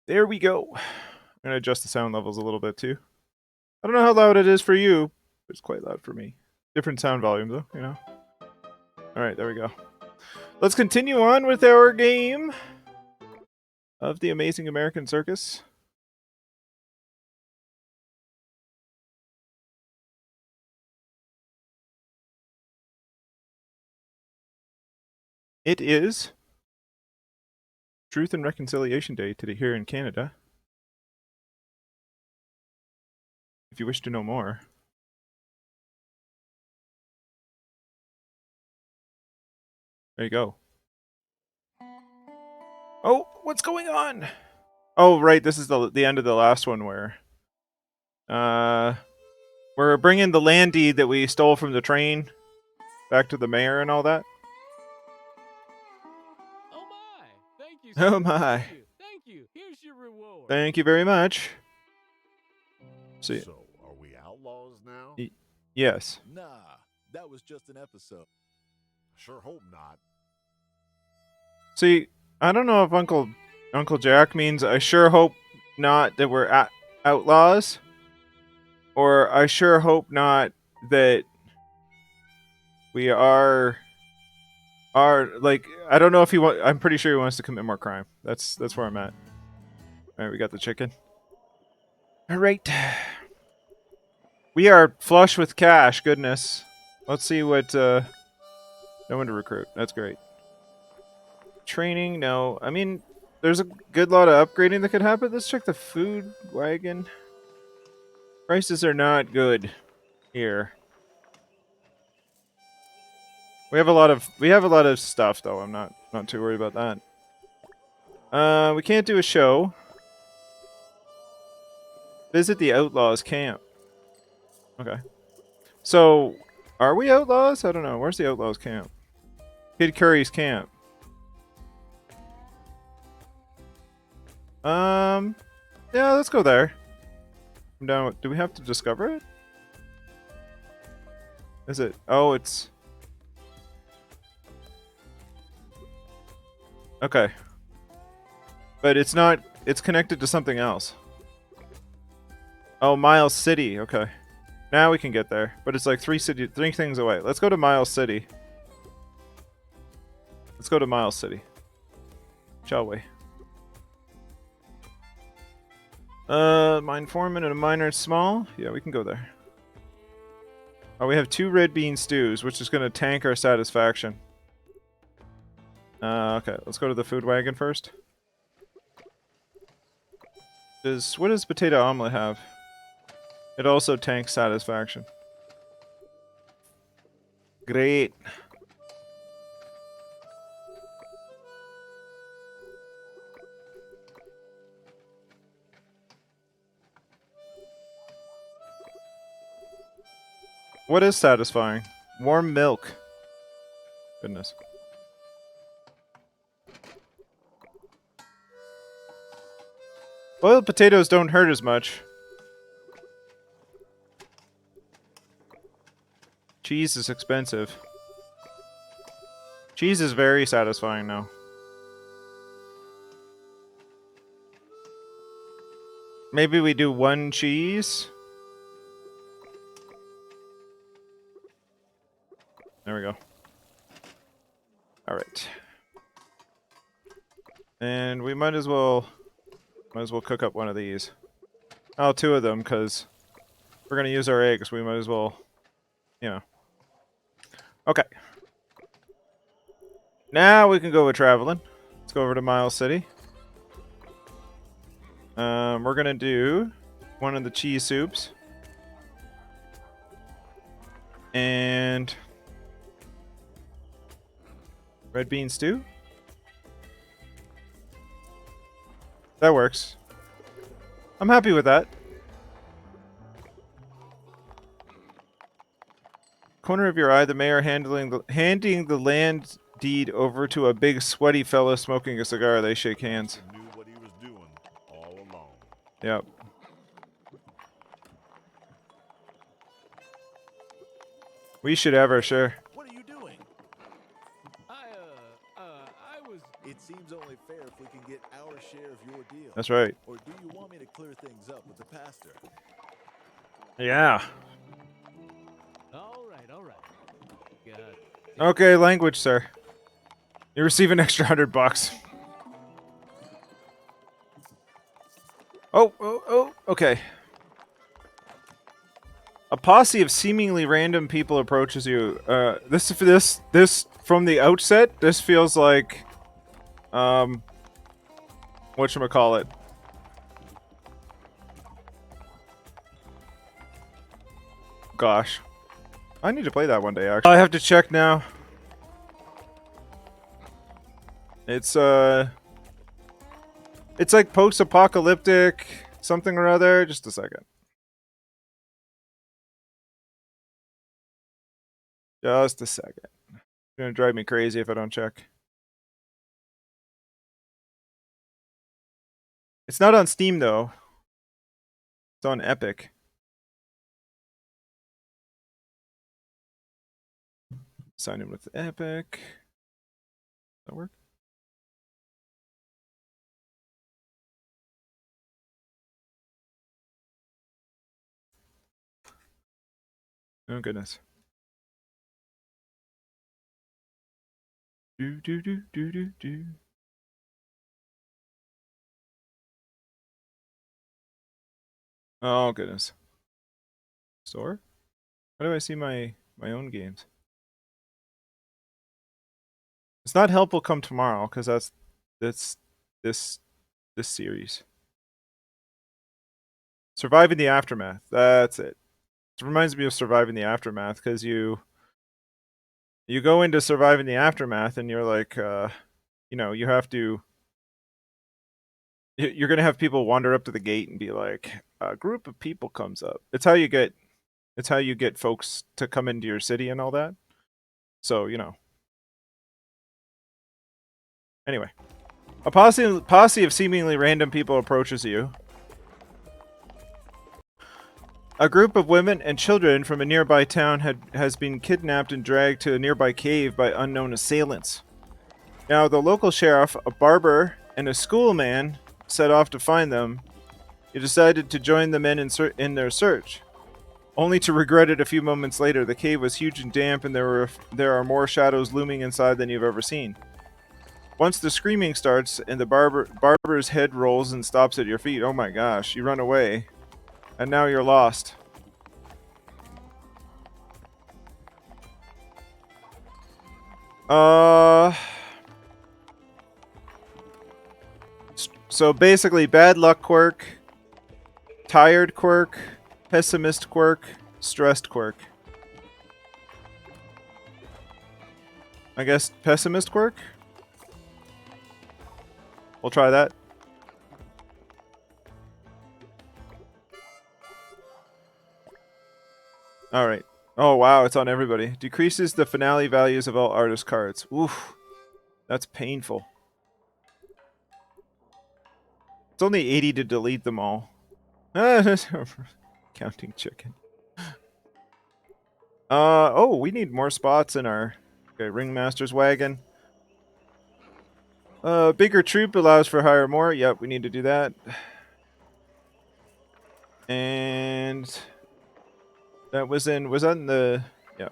There we go. I'm going to adjust the sound levels a little bit too. I don't know how loud it is for you, but it's quite loud for me. Different sound volume though, you know. Alright, there we go. Let's continue on with our game of the Amazing American Circus. It is Truth and Reconciliation Day today here in Canada. If you wish to know more. There you go. Oh, what's going on? Oh, right, this is the end of the last one where we're bringing the land deed that we stole from the train back to the mayor and all that. Oh my! Thank you. Oh my. Thank you. Here's your reward. Thank you very much. So, are we outlaws now? Yes. Nah, that was just an episode. Sure hope not. See, I don't know if Uncle Jack means I sure hope not that we're outlaws, or I sure hope not that we are like, I don't know if I'm pretty sure he wants to commit more crime. That's where I'm at. All right, we got the chicken. All right. We are flush with cash, goodness. Let's see what no one to recruit. That's great. Training, no. I mean, there's a good lot of upgrading that could happen. Let's check the food wagon. Prices are not good here. We have a lot of stuff though. I'm not too worried about that. We can't do a show. Visit the outlaws camp. Okay. So, are we outlaws? I don't know. Where's the outlaws camp? Kid Curry's camp. Yeah, let's go there. I'm down with, do we have to discover it? Is it? Oh, it's... Okay. But it's not... It's connected to something else. Oh, Miles City. Okay. Now we can get there. But it's like three things away. Let's go to Miles City. Let's go to Miles City. Shall we? Mine foreman and a miner small? Yeah, we can go there. Oh, we have 2 red bean stews, which is going to tank our satisfaction. Okay, let's go to the food wagon first. What does potato omelet have? It also tanks satisfaction. Great. What is satisfying? Warm milk. Goodness. Boiled potatoes don't hurt as much. Cheese is expensive. Cheese is very satisfying now. Maybe we do 1 cheese? There we go. Alright. And we might as well cook up one of these. Oh, 2 of them, because we're going to use our eggs. We might as well, you know. Okay. Now we can go with traveling. Let's go over to Miles City. We're going to do one of the cheese soups. And red bean stew. That works. I'm happy with that. Corner of your eye, the mayor handing the land deed over to a big sweaty fella smoking a cigar. They shake hands. He knew what he was doing all along. Yep. We should have our share. What are you doing? I was... It seems only fair if we can get our share of your deal? That's right. Or do you want me to clear things up with the pastor? Yeah. All right, all right. Okay, language, sir. You receive an extra $100. Oh, okay. A posse of seemingly random people approaches you. This from the outset, this feels like, whatchamacallit. Gosh. I need to play that one day, actually. I have to check now. It's like post-apocalyptic something or other. Just a second. Just a second. It's gonna drive me crazy if I don't check. It's not on Steam though. It's on Epic. Sign in with Epic. Does that work? Oh goodness. Do do do do do do. Oh goodness. Store? How do I see my own games? It's not helpful come tomorrow because that's this series. Surviving the aftermath. That's it. It reminds me of Surviving the Aftermath because you go into Surviving the Aftermath and you're like, you know, you have to. You're gonna have people wander up to the gate and be like, a group of people comes up. It's how you get folks to come into your city and all that. So you know. Anyway, a posse of seemingly random people approaches you. A group of women and children from a nearby town has been kidnapped and dragged to a nearby cave by unknown assailants. Now, the local sheriff, a barber, and a schoolman set off to find them. He decided to join the men in their search, only to regret it a few moments later. The cave was huge and damp, and there are more shadows looming inside than you've ever seen. Once the screaming starts and the barber's head rolls and stops at your feet, oh my gosh, you run away. And now you're lost. So basically, bad luck quirk, tired quirk, pessimist quirk, stressed quirk. I guess pessimist quirk? We'll try that. Alright. Oh wow, it's on everybody. Decreases the finale values of all artist cards. Oof. That's painful. It's only 80 to delete them all. Counting chicken. Oh, we need more spots in our ringmaster's wagon. Bigger troop allows for hire more. Yep, we need to do that. And that was that in the, yeah.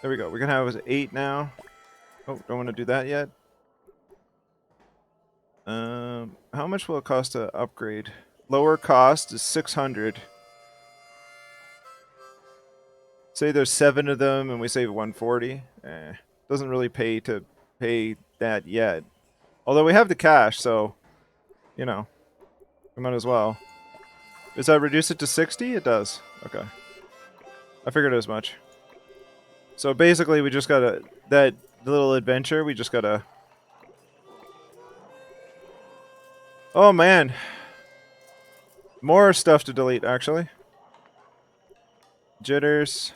There we go. We're gonna have 8 now. Oh, don't want to do that yet. How much will it cost to upgrade? Lower cost is 600. Say there's 7 of them and we save 140. Doesn't really pay to pay that yet. Although we have the cash, so you know, we might as well. Does that reduce it to 60? It does. Okay. I figured as much. So basically we just gotta, that little adventure, we just gotta... Oh man. More stuff to delete, actually. Jitters.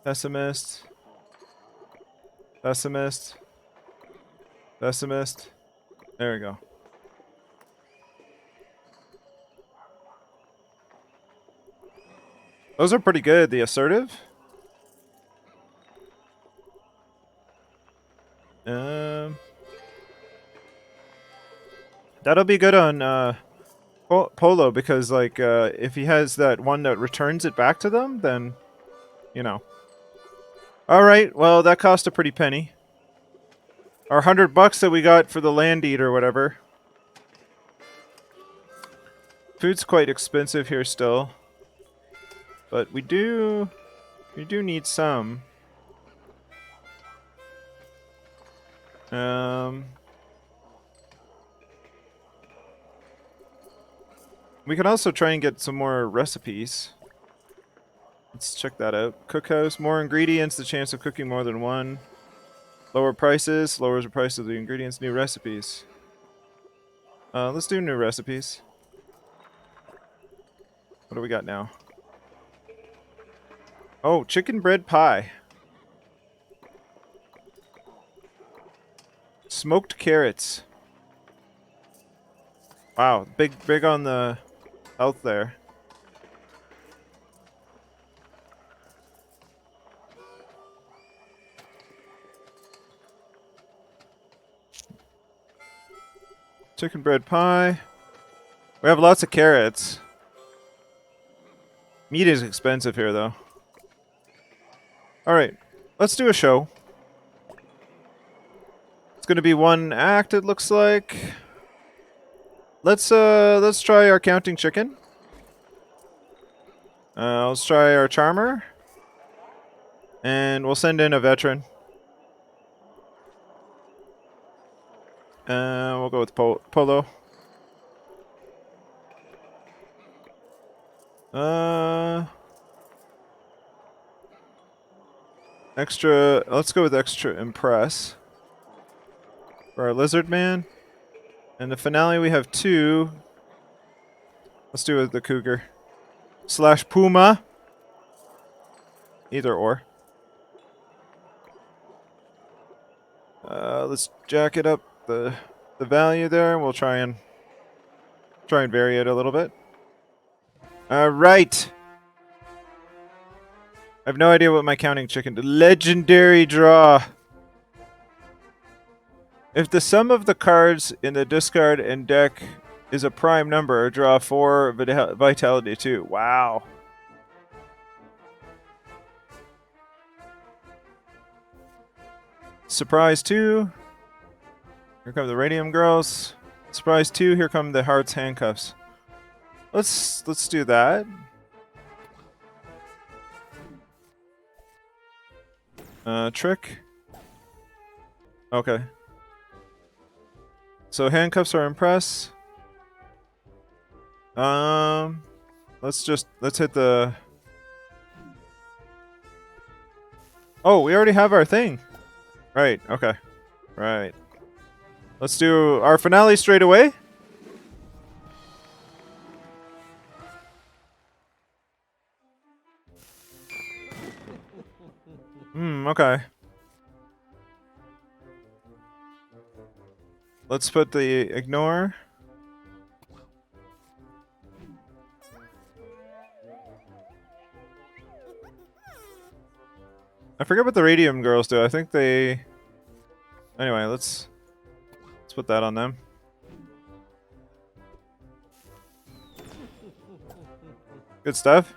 Pessimist. Pessimist. Pessimist. There we go. Those are pretty good. The assertive. That'll be good on Polo because, like, if he has that one that returns it back to them, then, you know. All right. Well, that cost a pretty penny. Our $100 that we got for the land eat or whatever. Food's quite expensive here still, but we do need some. We can also try and get some more recipes. Let's check that out. Cookhouse, more ingredients, the chance of cooking more than one. Lower prices, lowers the price of the ingredients. New recipes. Let's do new recipes. What do we got now? Oh, chicken bread pie. Smoked carrots. Wow, big on the health there. Chicken bread pie. We have lots of carrots. Meat is expensive here, though. Alright, let's do a show. It's gonna be one act, it looks like. Let's try our counting chicken. Let's try our charmer. And we'll send in a veteran. We'll go with Polo. Extra. Let's go with extra impress for our lizard man. And the finale we have 2. Let's do it with the cougar / puma. Either or. Let's jack it up the value there. We'll try and vary it a little bit. All right. I have no idea what my counting chicken did. Legendary draw. If the sum of the cards in the discard and deck is a prime number, draw 4 vitality 2. Wow. Surprise 2. Here come the radium girls. Surprise 2. Here come the hearts handcuffs. Let's do that. Trick. Okay. So handcuffs are impress. Let's hit the. Oh, we already have our thing. Right. Okay. Right. Let's do our finale straight away. Okay. Let's put the ignore. I forget what the radium girls do. I think they... Anyway, let's put that on them. Good stuff.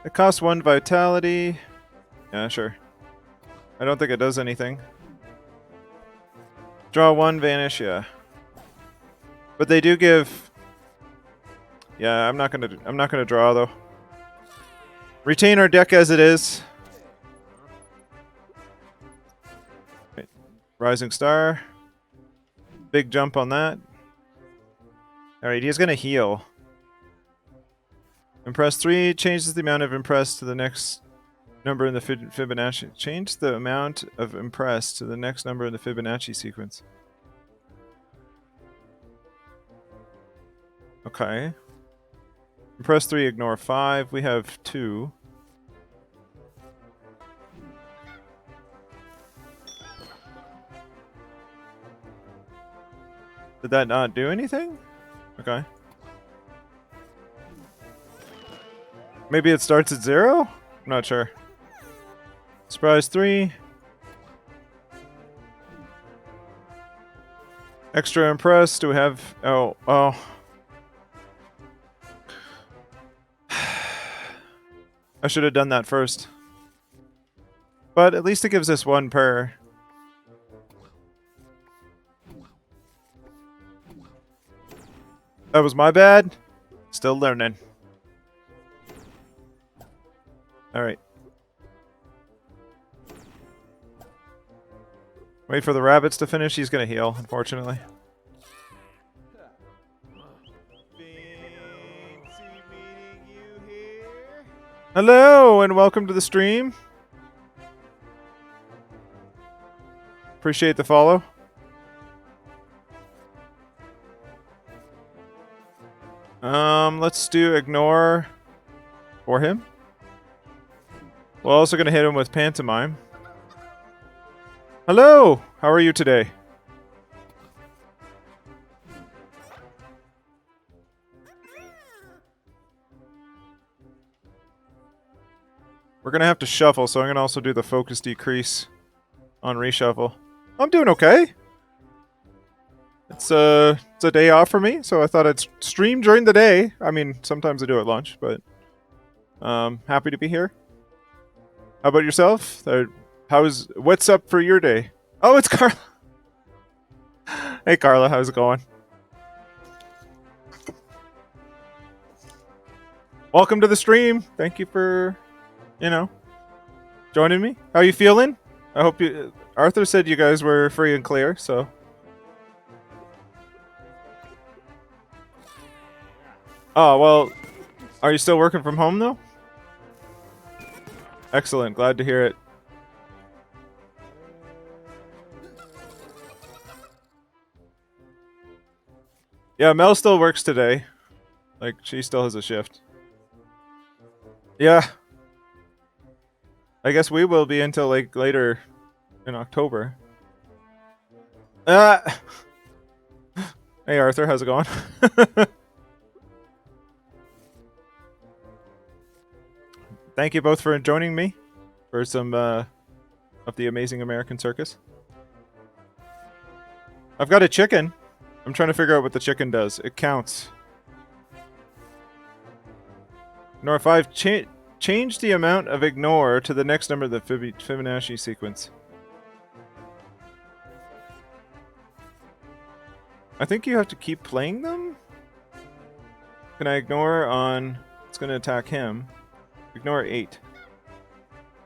It costs 1 vitality. Yeah, sure. I don't think it does anything. Draw 1, vanish, yeah. But they do give... Yeah, I'm not gonna draw though. Retain our deck as it is. Right. Rising Star. Big jump on that. Alright, he's gonna heal. Impress 3 changes the amount of impress to the next number in the Fibonacci. Change the amount of impress to the next number in the Fibonacci sequence. Okay. Impress 3, ignore 5. We have 2. Did that not do anything? Okay. Maybe it starts at 0? I'm not sure. Surprise 3. Extra impressed. Do we have... Oh. I should have done that first. But at least it gives us 1 per. That was my bad. Still learning. Alright. Wait for the rabbits to finish. He's gonna heal, unfortunately. Hello, and welcome to the stream. Appreciate the follow. Let's do ignore for him. We're also gonna hit him with pantomime. Hello! How are you today? We're gonna have to shuffle, so I'm gonna also do the focus decrease on reshuffle. I'm doing okay. It's a day off for me, so I thought I'd stream during the day. I mean, sometimes I do at lunch, but happy to be here. How about yourself? What's up for your day? Oh, it's Carla. Hey, Carla, how's it going? Welcome to the stream. Thank you for, joining me. How you feeling? I hope you... Arthur said you guys were free and clear, so... Oh, well, are you still working from home, though? Excellent. Glad to hear it. Yeah, Mel still works today. Like, she still has a shift. Yeah. I guess we will be until, like, later in October. Hey, Arthur, how's it going? Thank you both for joining me for some of the Amazing American Circus. I've got a chicken. I'm trying to figure out what the chicken does. It counts. Ignore 5. Change the amount of ignore to the next number of the Fibonacci sequence. I think you have to keep playing them? Can I ignore on... It's going to attack him. Ignore 8.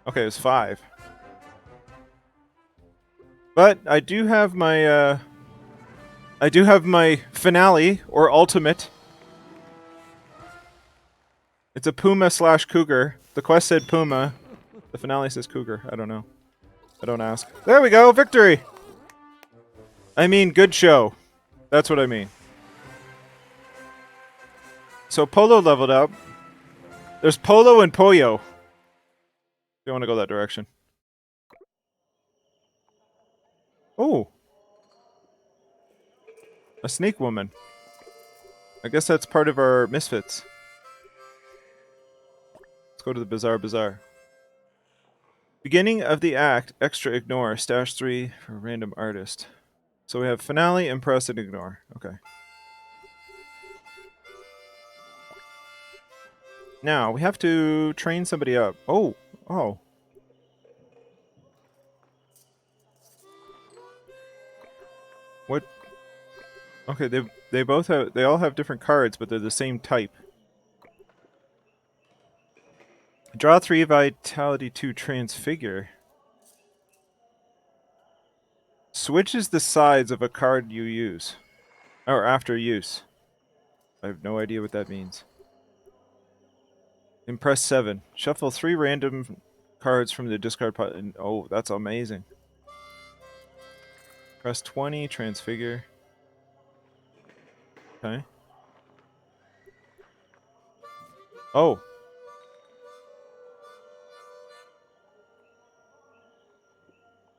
Okay, it's 5. But I do have my finale or ultimate. It's a puma / cougar. The quest said puma. The finale says cougar. I don't know. I don't ask. There we go, victory. I mean, good show. That's what I mean. So Polo leveled up. There's Polo and Pollo. If you want to go that direction. Oh. A snake woman. I guess that's part of our misfits. Let's go to the Bizarre Bazaar. Beginning of the act, extra ignore, stash 3 for random artist. So we have finale, impress, and ignore. Okay. Now, we have to train somebody up. Oh. What? Okay, they all have different cards, but they're the same type. Draw 3, Vitality 2, Transfigure. Switches the sides of a card you use. Or after use. I have no idea what that means. Impress 7. Shuffle 3 random cards from the discard pile. Oh, that's amazing. Press 20, Transfigure. Okay. Oh.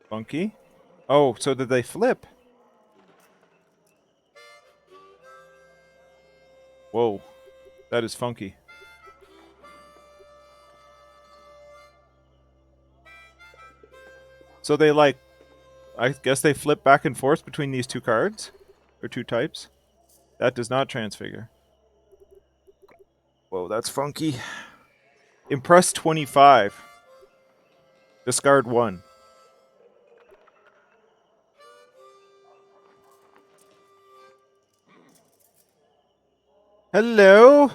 Funky. Oh, so did they flip? Whoa. That is funky. So they like, I guess they flip back and forth between these two cards, or two types. That does not transfigure. Whoa, that's funky. Impress 25. Discard 1. Hello?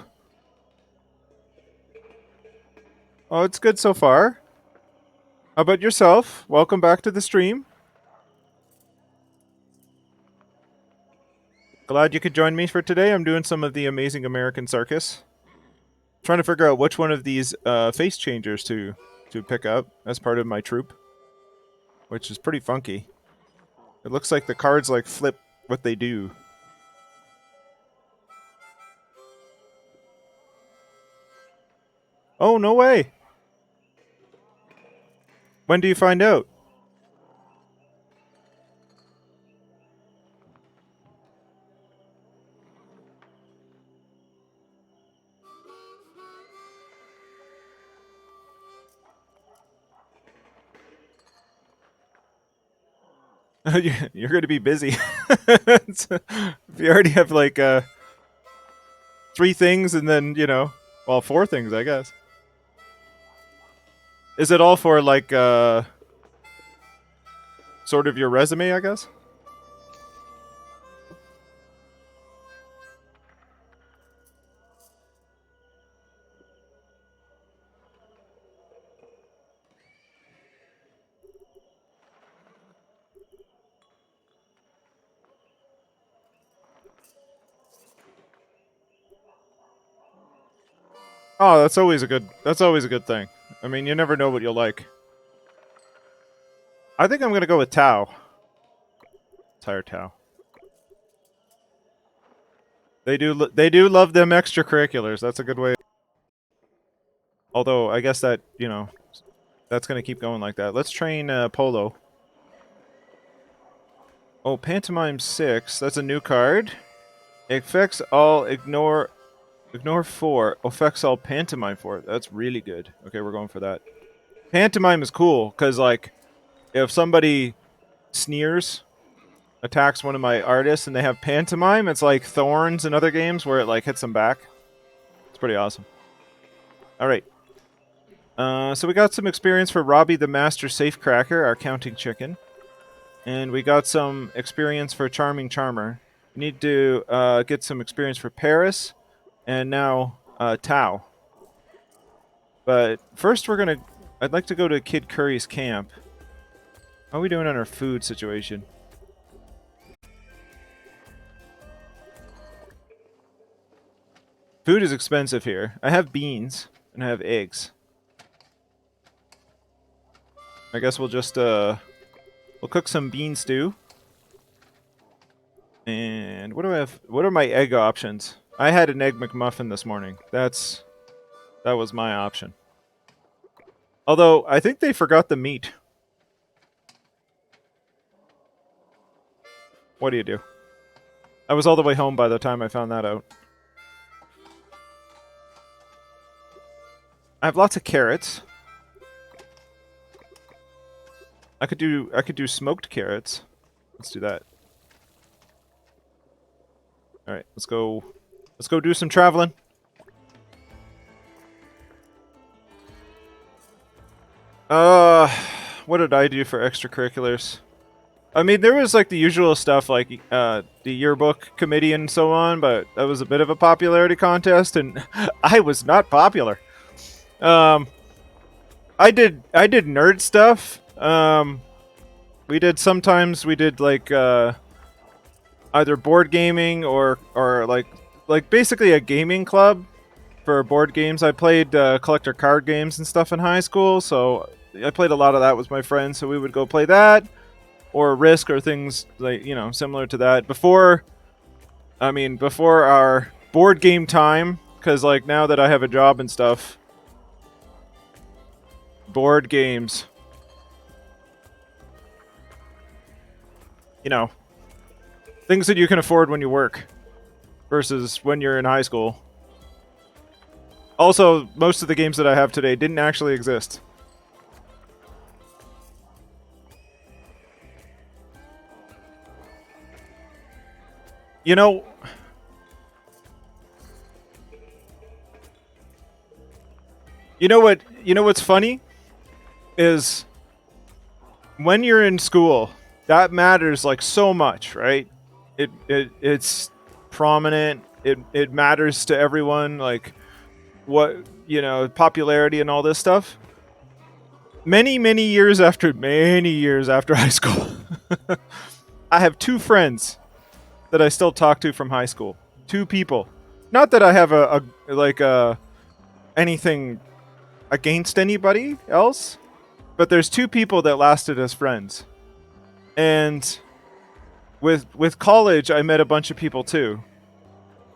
Oh, it's good so far. How about yourself? Welcome back to the stream. Glad you could join me for today. I'm doing some of the Amazing American Circus. Trying to figure out which one of these face changers to pick up as part of my troupe, which is pretty funky. It looks like the cards like flip what they do. Oh, no way! When do you find out? You're going to be busy. If you already have like 3 things and then, well, 4 things, I guess. Is it all for like sort of your resume, I guess? Oh, that's always a good thing. I mean, you never know what you'll like. I think I'm going to go with Tau. Tire Tau. They do love them extracurriculars. That's a good way. Although I guess that, that's going to keep going like that. Let's train Polo. Oh, Pantomime 6. That's a new card. Affects all ignore 4. Affects all Pantomime 4. That's really good. Okay, we're going for that. Pantomime is cool because like if somebody sneers, attacks one of my artists and they have Pantomime, it's like Thorns in other games where it like hits them back. It's pretty awesome. All right. So we got some experience for Robbie the Master Safecracker, our counting chicken. And we got some experience for Charming Charmer. We need to get some experience for Paris. And now Tau. But first I'd like to go to Kid Curry's camp. How are we doing on our food situation? Food is expensive here. I have beans and I have eggs. I guess we'll just we'll cook some bean stew. And what do I have? What are my egg options? I had an egg McMuffin this morning. That was my option. Although I think they forgot the meat. What do you do? I was all the way home by the time I found that out. I have lots of carrots. I could do smoked carrots. Let's do that. All right, let's go do some traveling. What did I do for extracurriculars? I mean, there was like the usual stuff like the yearbook committee and so on, but that was a bit of a popularity contest and I was not popular. I did nerd stuff. Sometimes we did like either board gaming or like basically a gaming club for board games. I played collector card games and stuff in high school, so I played a lot of that with my friends. So we would go play that or Risk or things like similar to that before our board game time. Because like now that I have a job and stuff, board games, things that you can afford when you work versus when you're in high school. Also, most of the games that I have today didn't actually exist. You know, you know what's funny is when you're in school, that matters like so much, right? It's prominent. It matters to everyone, like what, you know, popularity and all this stuff. Many years after high school, I have two friends that I still talk to from high school. Two people. Not that I have a like anything against anybody else, but there's two people that lasted as friends. And with college, I met a bunch of people too.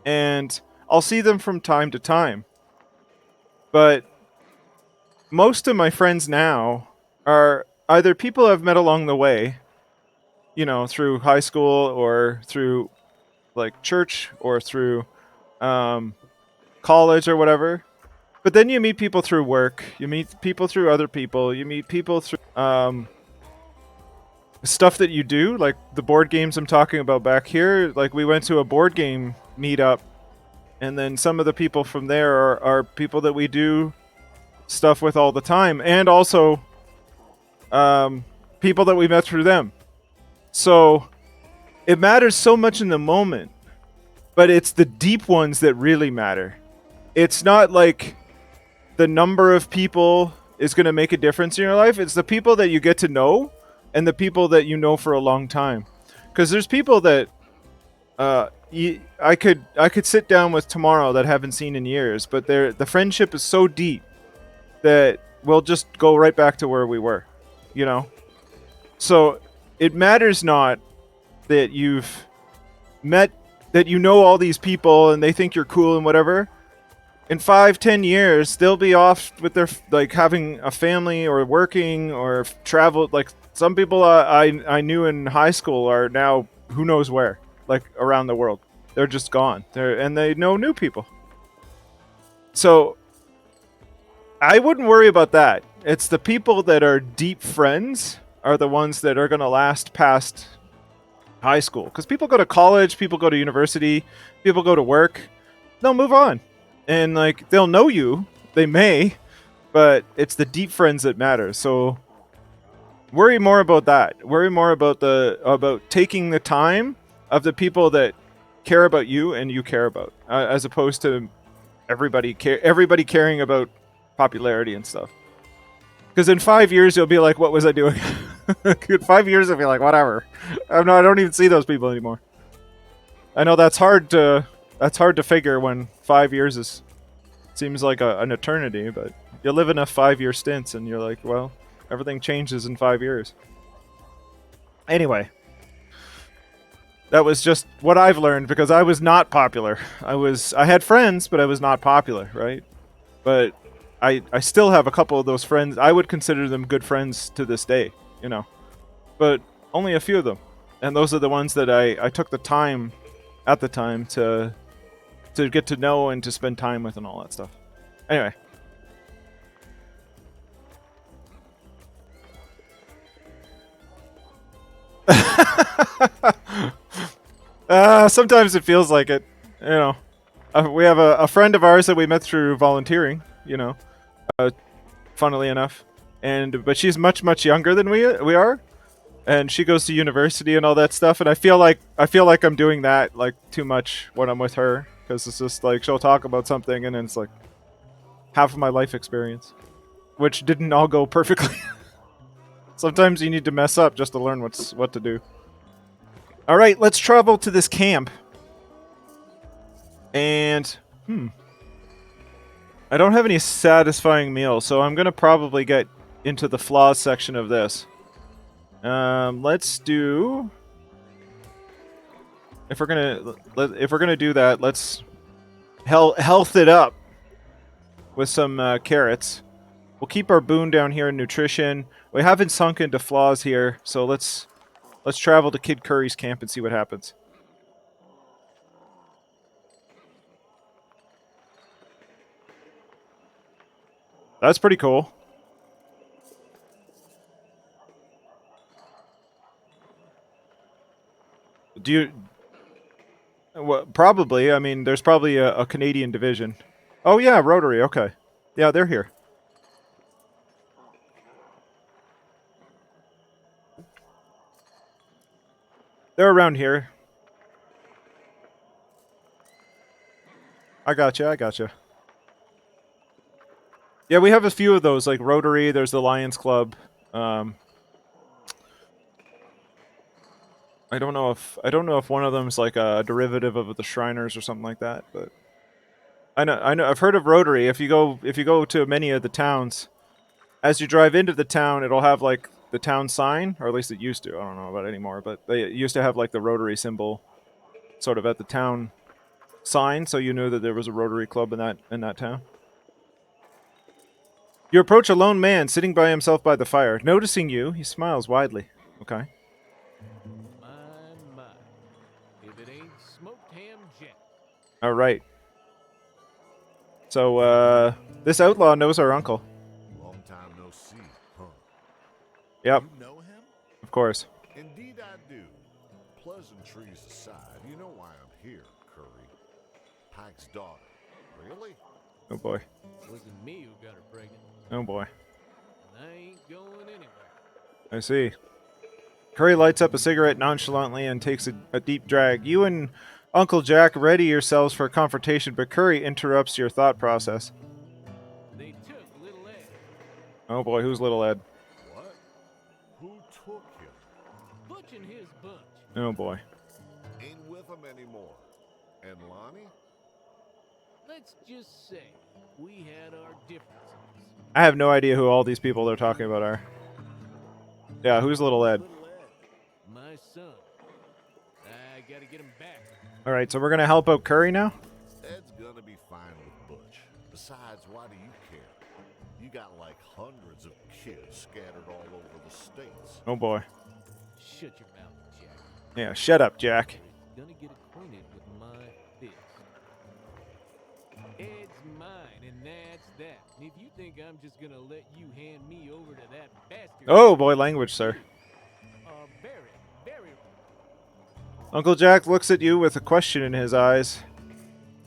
And I'll see them from time to time. But most of my friends now are either people I've met along the way, you know, through high school or through like church or through um, college or whatever. But then you meet people through work. You meet people through other people. You meet people through stuff that you do, like the board games I'm talking about back here. Like we went to a board game meetup, and then some of the people from there are people that we do stuff with all the time, and also people that we met through them. So it matters so much in the moment, but it's the deep ones that really matter. It's not like the number of people is going to make a difference in your life. It's the people that you get to know and the people that you know for a long time. Because there's people that I could sit down with tomorrow that I haven't seen in years, but the friendship is so deep that we'll just go right back to where we were, you know? So it matters not that you've met, that you know all these people and they think you're cool and whatever. In 5-10 years, they'll be off with their, like, having a family or working or traveled. Like, some people I knew in high school are now who knows where, like, around the world. They're just gone. And they know new people. So I wouldn't worry about that. It's the people that are deep friends are the ones that are going to last past high school. Because people go to college, people go to university, people go to work. They'll move on. And, like, they'll know you. They may. But it's the deep friends that matter. So worry more about that. Worry more about taking the time of the people that care about you and you care about, as opposed to everybody caring about popularity and stuff. Because in 5 years you'll be like, "What was I doing?" In 5 years I'll be like, "Whatever." I don't even see those people anymore. I know that's hard to figure when 5 years seems like an eternity, but you live enough 5-year stints and you're like, well, everything changes in 5 years. Anyway, that was just what I've learned because I was not popular. I had friends, but I was not popular, right? But I still have a couple of those friends. I would consider them good friends to this day, you know. But only a few of them. And those are the ones that I took the time at the time to get to know and to spend time with and all that stuff. Anyway. Sometimes it feels like it, you know. We have a friend of ours that we met through volunteering, you know, funnily enough, but she's much younger than we are, and she goes to university and all that stuff. And I feel like I'm doing that like too much when I'm with her because it's just like she'll talk about something and then it's like half of my life experience, which didn't all go perfectly. Sometimes you need to mess up just to learn what to do. All right, let's travel to this camp. And, I don't have any satisfying meals, so I'm gonna probably get into the flaws section of this. Let's do. If we're gonna do that, let's health it up with some carrots. We'll keep our boon down here in nutrition. We haven't sunk into flaws here, so let's travel to Kid Curry's camp and see what happens. That's pretty cool. Do Well, probably. I mean, there's probably a Canadian division. Oh yeah, Rotary. Okay. Yeah, they're here. They're around here. I gotcha. I gotcha. Yeah, we have a few of those, like Rotary. There's the Lions Club. I don't know if one of them's like a derivative of the Shriners or something like that, but I know I've heard of Rotary. If you go to many of the towns, as you drive into the town, it'll have like the town sign, or at least it used to. I don't know about it anymore, but they used to have like the Rotary symbol sort of at the town sign, so you knew that there was a Rotary club in that town. You approach a lone man sitting by himself by the fire. Noticing you, he smiles widely. Okay. My. If it ain't smoked ham Jack. All right. So, this outlaw knows our uncle. Long time no see, huh? Yep, You know him? of course. Indeed I do. Pleasantries aside, you know why I'm here, Curry. Pike's daughter. Really? Oh boy. Wasn't me who got her pregnant. Oh boy. And I ain't going anywhere. I see. Curry lights up a cigarette nonchalantly and takes a deep drag. You and Uncle Jack ready yourselves for a confrontation, but Curry interrupts your thought process. They took little Ed. Oh boy, who's little Ed? What? Who took him? Butch and his bunch. Oh boy. Ain't with him anymore. And Lonnie? Let's just say we had our differences. I have no idea who all these people they're talking about are. Yeah, who's little Ed? Little Ed. My son. I gotta get him back. Alright, so we're gonna help out Curry now? Ed's gonna be fine with Butch. Besides, why do you care? You got like hundreds of kids scattered all over the states. Oh boy. Shut your mouth, Jack. Yeah, shut up, Jack. Gonna get acquainted with my fist. Ed's mine, and that's that. And if you think I'm just gonna let you hand me over to that bastard, Oh boy, language, sir. very, very. Uncle Jack looks at you with a question in his eyes.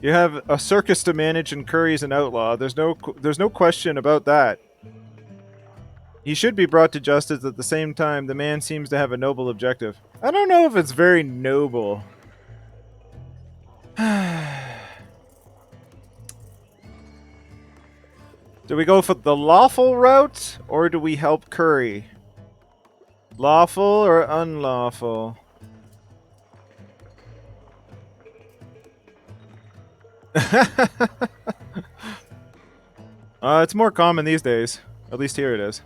You have a circus to manage and Curry's an outlaw. There's no question about that. He should be brought to justice. At the same time, the man seems to have a noble objective. I don't know if it's very noble. Do we go for the lawful route, or do we help Curry? Lawful or unlawful? It's more common these days. At least here it is.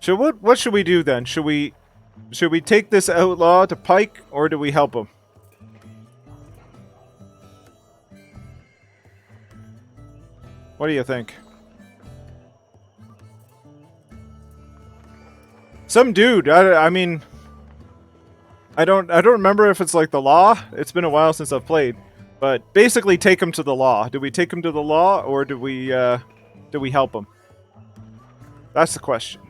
What should we do then? Should we take this outlaw to Pike, or do we help him? What do you think? Some dude. I mean, I don't remember if it's like the law. It's been a while since I've played, but basically take him to the law. Do we take him to the law, or do we help him? That's the question.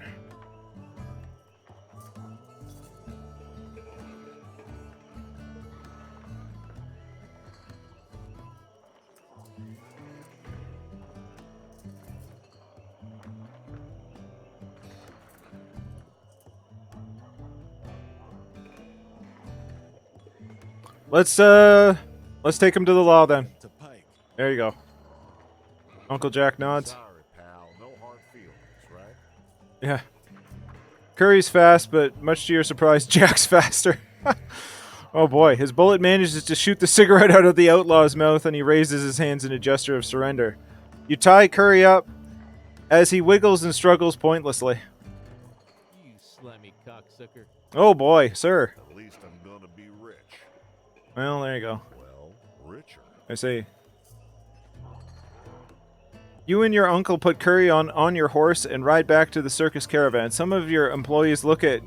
Let's take him to the law then. To Pike. There you go. Uncle Jack nods. Sorry, pal. No hard feelings, right? Yeah. Curry's fast, but much to your surprise, Jack's faster. Oh boy, his bullet manages to shoot the cigarette out of the outlaw's mouth, and he raises his hands in a gesture of surrender. You tie Curry up as he wiggles and struggles pointlessly. You slimy cocksucker. Oh boy, sir. At least I'm gonna be rich. Well, there you go. Well, richer. I see. You and your uncle put Curry on your horse and ride back to the circus caravan. Some of your employees look at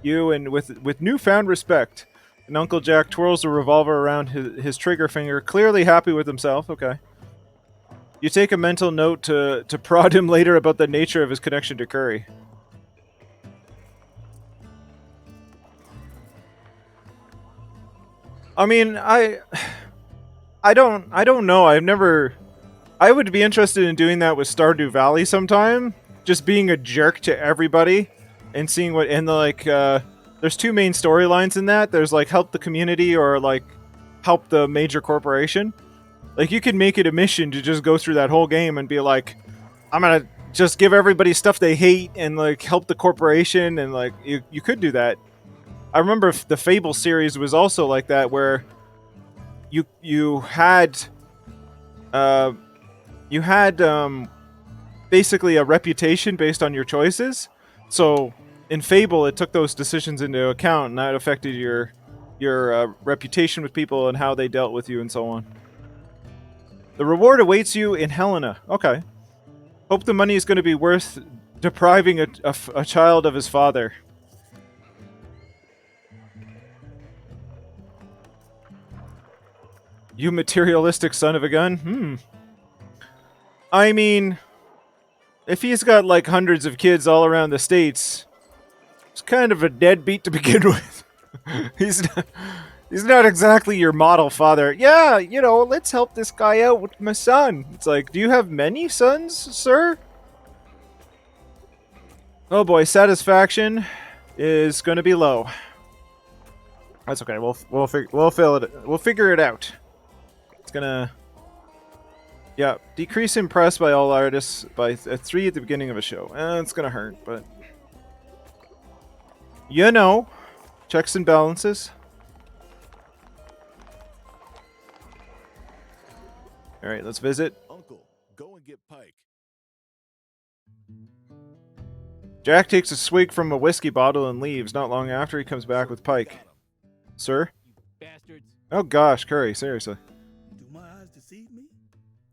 you and with newfound respect. And Uncle Jack twirls the revolver around his trigger finger, clearly happy with himself. Okay. You take a mental note to prod him later about the nature of his connection to Curry. I mean, I don't know. I've never. I would be interested in doing that with Stardew Valley sometime. Just being a jerk to everybody and seeing what and there's two main storylines in that. There's like help the community or like help the major corporation. Like you could make it a mission to just go through that whole game and be like, I'm gonna just give everybody stuff they hate and like help the corporation and like you could do that. I remember the Fable series was also like that where you had uh you had basically a reputation based on your choices. So in Fable, it took those decisions into account, and that affected your reputation with people and how they dealt with you and so on. The reward awaits you in Helena. Okay. Hope the money is going to be worth depriving a child of his father. You materialistic son of a gun? I mean, if he's got like hundreds of kids all around the states, it's kind of a deadbeat to begin with. He's not exactly your model father. Yeah, you know, let's help this guy out with my son. It's like, do you have many sons, sir? Oh boy, satisfaction is going to be low. That's okay. We'll figure it out. It's gonna. Yeah, decrease impressed by all artists by 3 at the beginning of a show. It's gonna hurt, but you know, checks and balances. All right, let's visit. Uncle, go and get Pike. Jack takes a swig from a whiskey bottle and leaves. Not long after, he comes back with Pike. Sir? You bastards. Oh gosh, Curry, seriously. Do my eyes deceive me?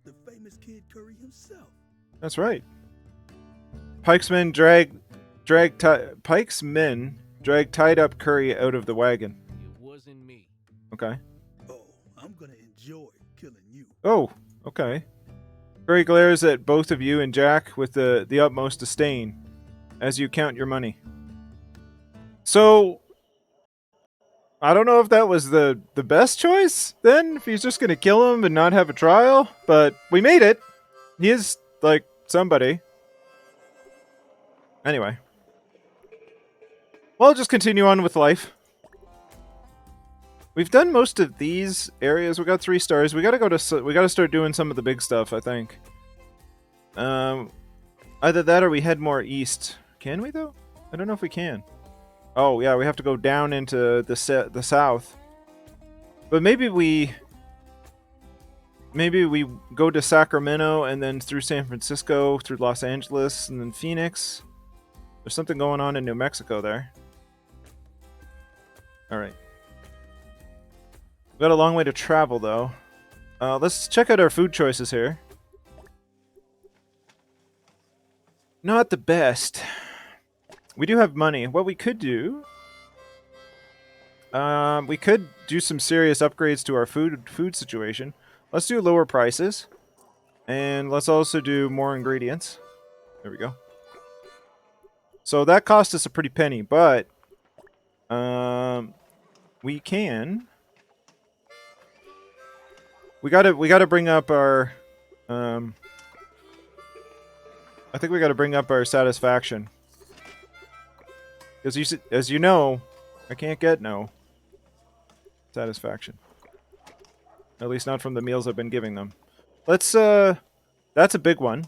The famous Kid Curry himself. That's right. Pike's men drag tied up Curry out of the wagon. It wasn't me. Okay. Oh, I'm gonna enjoy killing you. Oh, okay. Curry glares at both of you and Jack with the utmost disdain as you count your money. So, I don't know if that was the best choice then, if he's just gonna kill him and not have a trial, but we made it. He is, like, somebody. Anyway. Well, just continue on with life. We've done most of these areas. We got 3 stars. We gotta start doing some of the big stuff, I think. Either that or we head more east. Can we though? I don't know if we can. Oh yeah, we have to go down into the south. But maybe we go to Sacramento and then through San Francisco, through Los Angeles, and then Phoenix. There's something going on in New Mexico there. Alright. We've got a long way to travel, though. Let's check out our food choices here. Not the best. We do have money. What we could do... we could do some serious upgrades to our food situation. Let's do lower prices. And let's also do more ingredients. There we go. So that cost us a pretty penny, but... we can... We gotta bring up our... I think we gotta bring up our satisfaction. Because as you know, I can't get no satisfaction. At least not from the meals I've been giving them. Let's, that's a big one.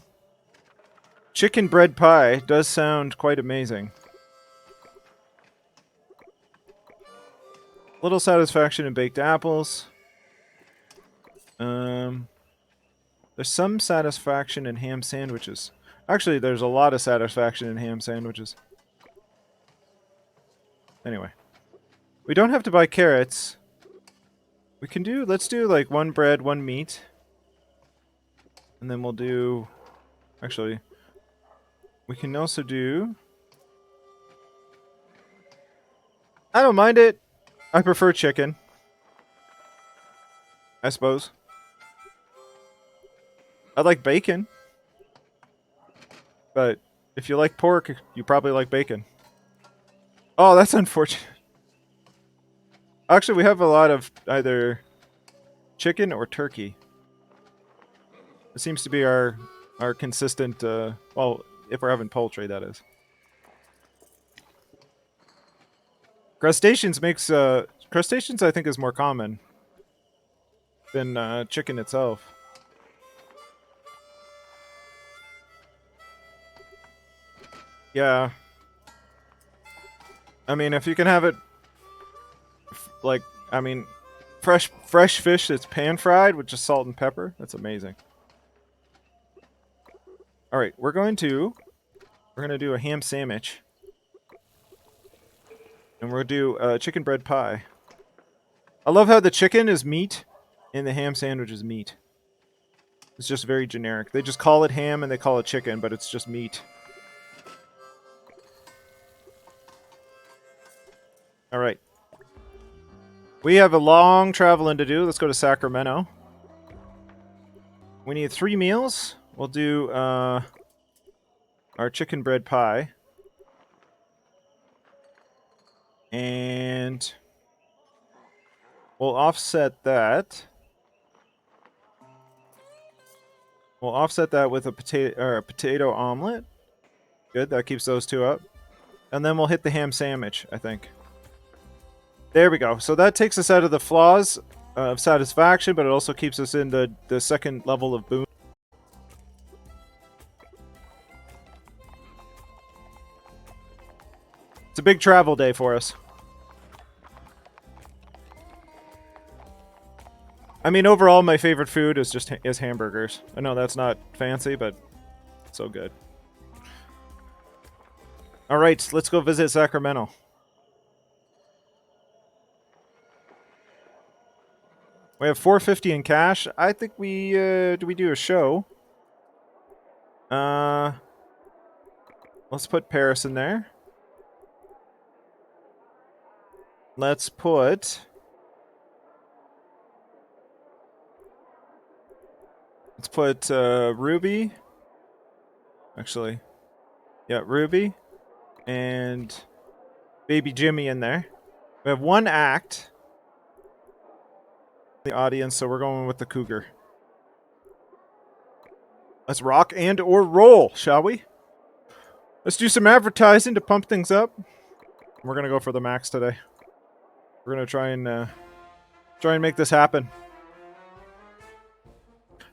Chicken bread pie does sound quite amazing. Little satisfaction in baked apples. There's some satisfaction in ham sandwiches. Actually, there's a lot of satisfaction in ham sandwiches. Anyway. We don't have to buy carrots. We can do, let's do like 1 bread, 1 meat. And then we'll do, actually, we can also do, I don't mind it. I prefer chicken, I suppose. I like bacon. But if you like pork, you probably like bacon. Oh, that's unfortunate. Actually, we have a lot of either chicken or turkey. It seems to be our consistent. Well, if we're having poultry, that is. Crustaceans makes crustaceans. I think is more common than chicken itself. Yeah. I mean, if you can have it, like, I mean, fresh fish that's pan fried with just salt and pepper, that's amazing. All right, we're gonna do a ham sandwich, and we'll do a chicken bread pie. I love how the chicken is meat, and the ham sandwich is meat. It's just very generic. They just call it ham and they call it chicken, but it's just meat. All right. We have a long traveling to do. Let's go to Sacramento. We need 3 meals. We'll do our chicken bread pie. And we'll offset that. We'll offset that with a potato omelet. Good, that keeps those 2 up. And then we'll hit the ham sandwich, I think. There we go. So that takes us out of the flaws of satisfaction, but it also keeps us in the second level of boon. It's a big travel day for us. I mean, overall, my favorite food is hamburgers. I know that's not fancy, but so good. All right, let's go visit Sacramento. We have $450 in cash. I think we do we do a show. Let's put Paris in there. Let's put Ruby. Actually, yeah, Ruby and Baby Jimmy in there. We have 1 act. The audience, so we're going with the cougar. Let's rock and or roll, shall we? Let's do some advertising to pump things up. We're gonna go for the max today. We're gonna try and make this happen.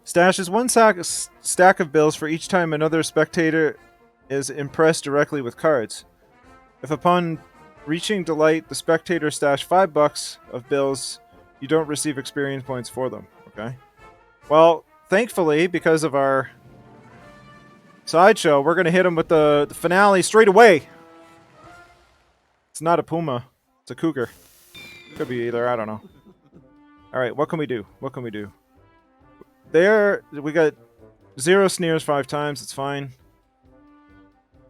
Stashes 1 stack of bills for each time another spectator is impressed directly with cards. If upon reaching delight the spectator stash $5 of bills, you don't receive experience points for them. Okay. Well, thankfully, because of our sideshow, we're gonna hit him with the finale straight away. It's not a puma. It's a cougar. Could be either. I don't know. All right. What can we do? What can we do? There, we got 0 sneers 5 times. It's fine.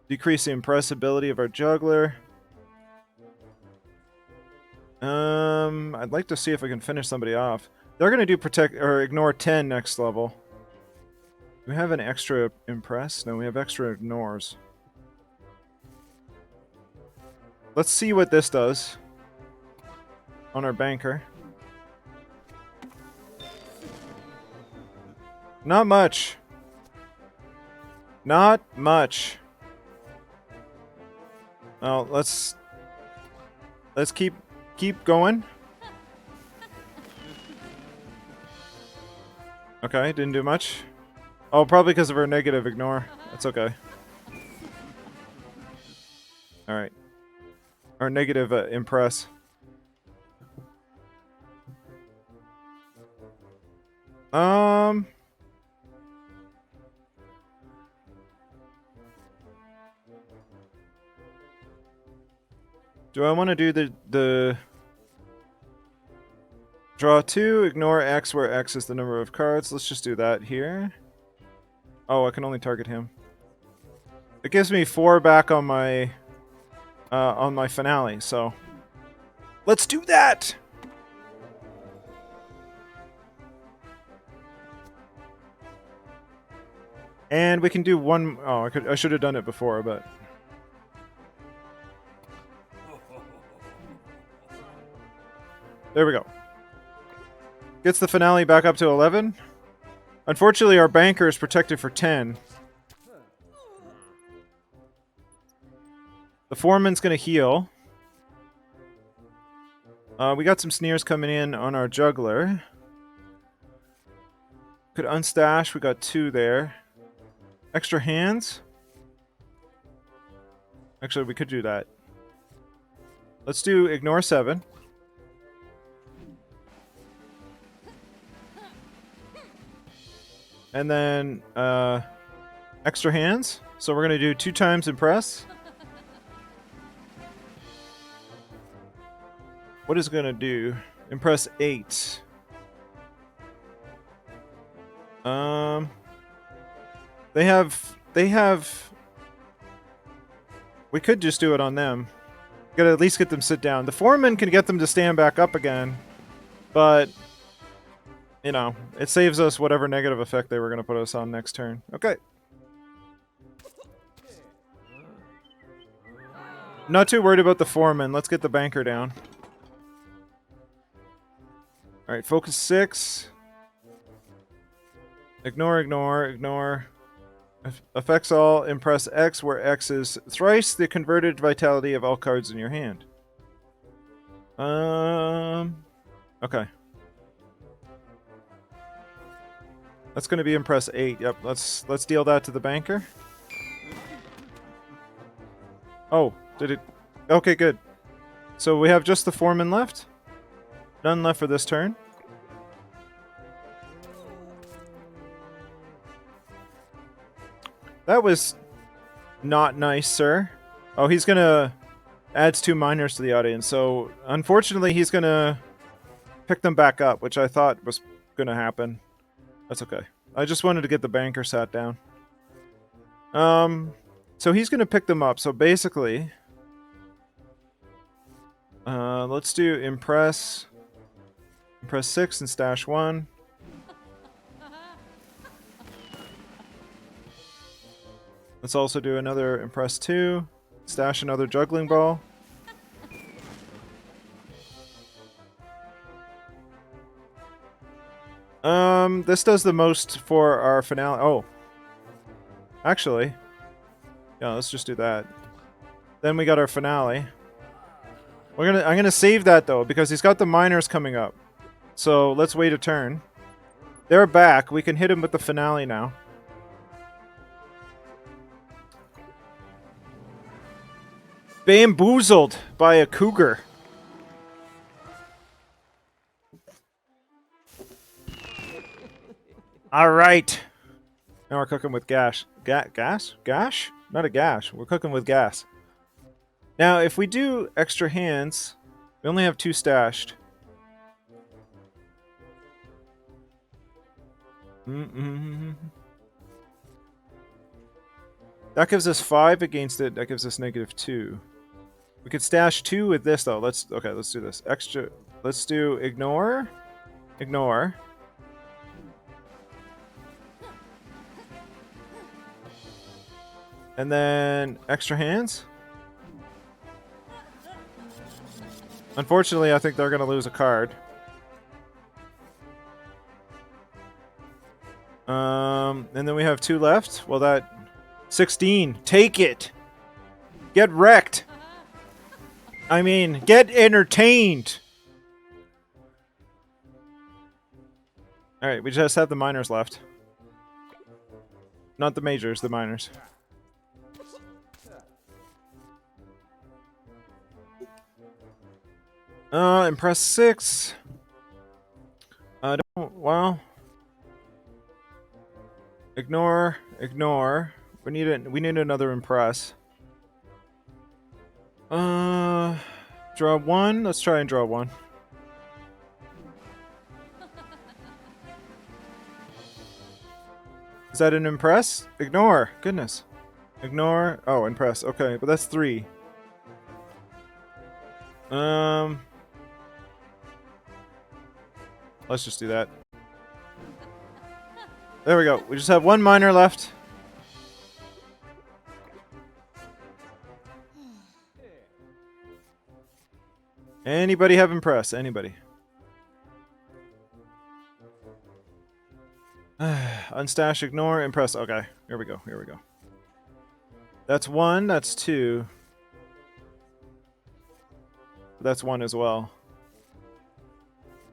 Decrease the impressibility of our juggler. I'd like to see if I can finish somebody off. They're gonna do protect or ignore 10 next level. Do we have an extra impress? No, we have extra ignores. Let's see what this does on our banker. Not much. Not much. Well, let's keep going. Okay, didn't do much. Oh, probably because of our negative ignore. That's okay. Alright. Our negative impress. Do I want to do the draw 2, ignore X where X is the number of cards? Let's just do that here. Oh, I can only target him. It gives me 4 back on my finale, so let's do that. And we can do 1. Oh, I should have done it before, but There we go. Gets the finale back up to 11. Unfortunately, our banker is protected for 10. The foreman's going to heal. We got some sneers coming in on our juggler. Could unstash. We got 2 there. Extra hands. Actually, we could do that. Let's do ignore 7. And then extra hands. So we're going to do 2 times impress. What is it going to do? Impress 8. They have we could just do it on them. Gotta at least get them sit down. The foreman can get them to stand back up again, but you know, it saves us whatever negative effect they were gonna put us on next turn. Okay. Not too worried about the foreman. Let's get the banker down. Alright, focus 6. Ignore, ignore, ignore. Affects all, impress X, where X is thrice the converted vitality of all cards in your hand. Okay. That's going to be impress 8. Yep, let's deal that to the banker. Oh, did it? Okay, good. So we have just the foreman left. None left for this turn. That was not nice, sir. Oh, he's gonna adds 2 minors to the audience. So unfortunately, he's gonna pick them back up, which I thought was gonna happen. That's okay. I just wanted to get the banker sat down. So he's gonna pick them up. So basically, let's do impress 6 and stash 1. Let's also do another impress 2. Stash another juggling ball. This does the most for our finale. Oh. Actually. Yeah, let's just do that. Then we got our finale. I'm gonna save that though, because he's got the minors coming up. So let's wait a turn. They're back. We can hit him with the finale now. Bamboozled by a cougar. All right. Now we're cooking with gas. Gas? Gash? Not a gash. We're cooking with gas. Now, if we do extra hands, we only have 2 stashed. That gives us 5 against it. That gives us -2. We could stash 2 with this though. Let's do this. Extra. Let's do ignore. Ignore. And then extra hands. Unfortunately, I think they're going to lose a card. And then we have 2 left. Well, that 16. Take it. Get wrecked. I mean, get entertained. All right, we just have the minors left. Not the majors, the minors. Impress 6. Well. Ignore. We need another impress. Draw 1. Let's try and draw 1. Is that an impress? Ignore. Goodness. Ignore. Oh, impress. Okay, but that's 3. Let's just do that. There we go. We just have 1 minor left. Anybody have impress? Anybody? unstash, ignore, impress. Okay, here we go. Here we go. That's 1. That's 2. That's 1 as well.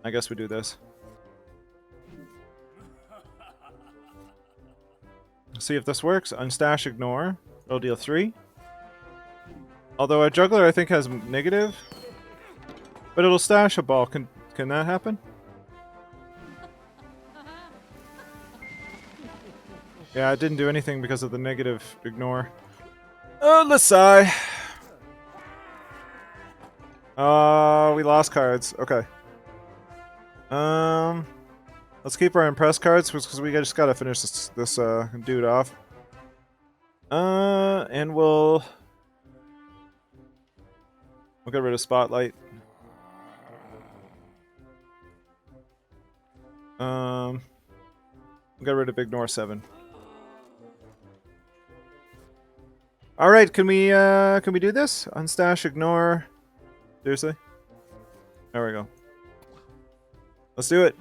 I guess we do this. See if this works. Unstash, ignore. It'll deal 3. Although a juggler, I think, has negative. But it'll stash a ball. Can that happen? Yeah, it didn't do anything because of the negative ignore. Oh, let's sigh. We lost cards. Okay. Let's keep our impress cards because we just gotta finish this dude off. And we'll get rid of spotlight. We'll get rid of ignore 7. All right, can we do this? Unstash, ignore. Seriously? There we go. Let's do it.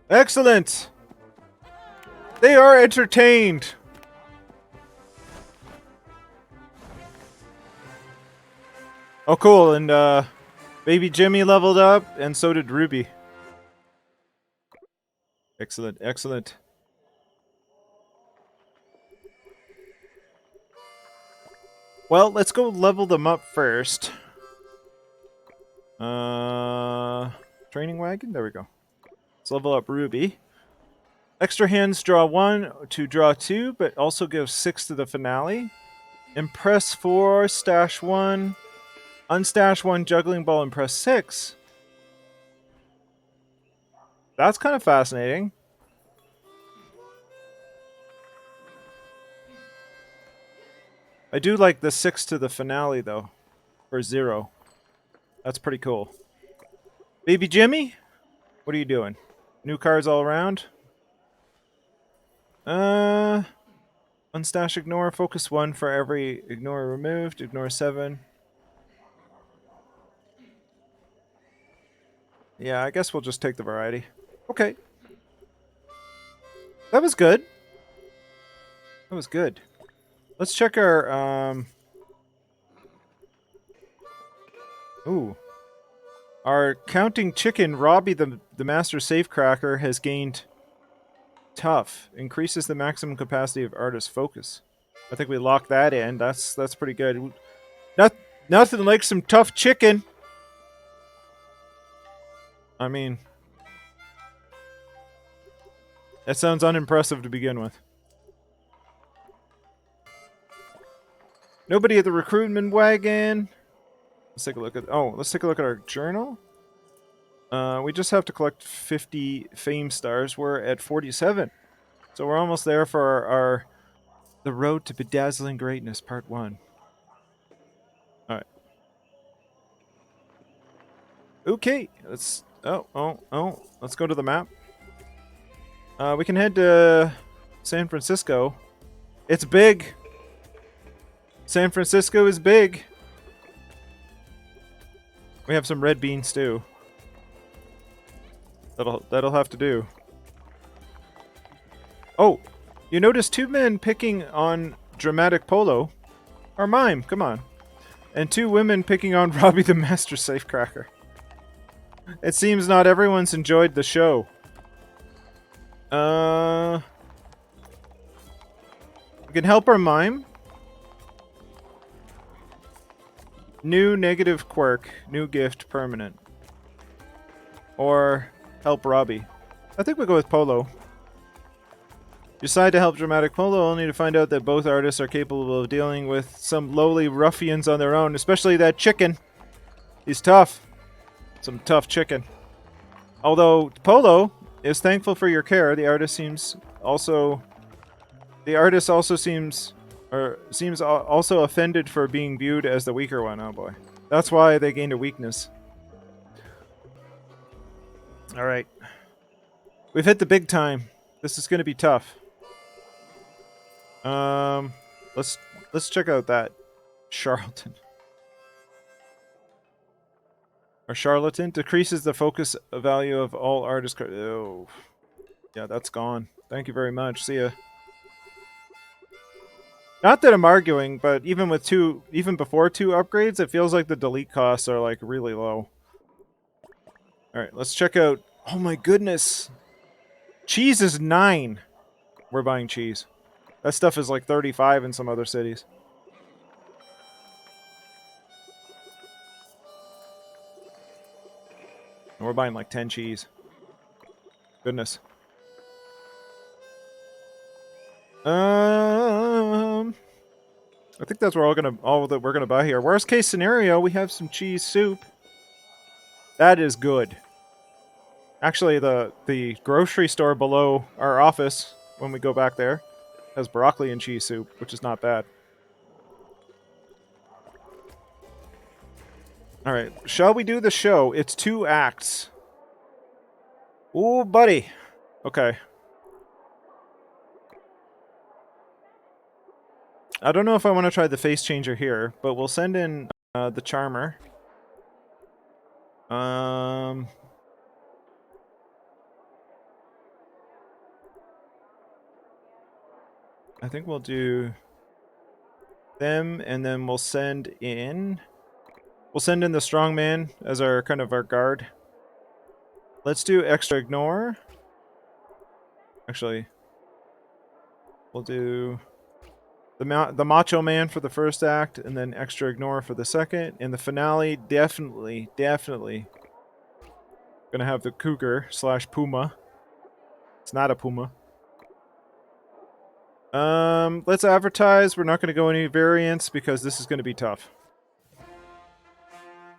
Excellent. They are entertained. Oh, cool. And baby Jimmy leveled up, and so did Ruby. Excellent, excellent. Well, let's go level them up first. Training wagon? There we go. Let's level up Ruby. Extra hands draw 1 to draw 2, but also give 6 to the finale. Impress 4, stash 1. Unstash 1 juggling ball, impress 6. That's kind of fascinating. I do like the 6 to the finale, though, for 0. That's pretty cool. Baby Jimmy? What are you doing? New cards all around? Unstash, ignore, focus 1 for every ignore removed, ignore 7. Yeah, I guess we'll just take the variety. Okay. That was good. That was good. Let's check our, Ooh. Our counting chicken, Robbie the master safecracker, has gained tough. Increases the maximum capacity of artist focus. I think we lock that in. That's pretty good. Nothing like some tough chicken. I mean, that sounds unimpressive to begin with. Nobody at the recruitment wagon. Let's take a look at. Oh, let's take a look at our journal. We just have to collect 50 fame stars. We're at 47, so we're almost there for our the road to bedazzling greatness, part 1. All right. Okay, let's. Oh. Let's go to the map. We can head to San Francisco. It's big. San Francisco is big. We have some red beans too. That'll have to do. Oh, you notice 2 men picking on dramatic polo. Or mime, come on. And 2 women picking on Robbie the master safecracker. It seems not everyone's enjoyed the show. We can help our mime. New negative quirk. New gift permanent. Or help Robbie. I think we'll go with Polo. Decide to help Dramatic Polo only to find out that both artists are capable of dealing with some lowly ruffians on their own. Especially that chicken. He's tough. Some tough chicken. Although Polo is thankful for your care, the artist also seems also offended for being viewed as the weaker one. Oh boy. That's why they gained a weakness. Alright. We've hit the big time. This is gonna be tough. Let's check out that charlatan. Our charlatan decreases the focus value of all artist cards. Oh. Yeah, that's gone. Thank you very much. See ya. Not that I'm arguing, but even before 2 upgrades, it feels like the delete costs are like really low. Alright, let's check out. Oh my goodness! Cheese is 9! We're buying cheese. That stuff is like 35 in some other cities. And we're buying like 10 cheese. Goodness. I think that's all that we're gonna buy here. Worst case scenario, we have some cheese soup. That is good. Actually, the grocery store below our office, when we go back there, has broccoli and cheese soup, which is not bad. Alright, shall we do the show? It's 2 acts. Ooh, buddy. Okay. I don't know if I want to try the face changer here, but we'll send in the charmer. I think we'll do them, and then we'll send in the strongman as our kind of our guard. Let's do extra ignore. Actually, we'll do the macho man for the first act, and then extra ignore for the second. In the finale, definitely gonna have the cougar / puma. It's not a puma. Let's advertise. We're not gonna go any variants because this is gonna be tough.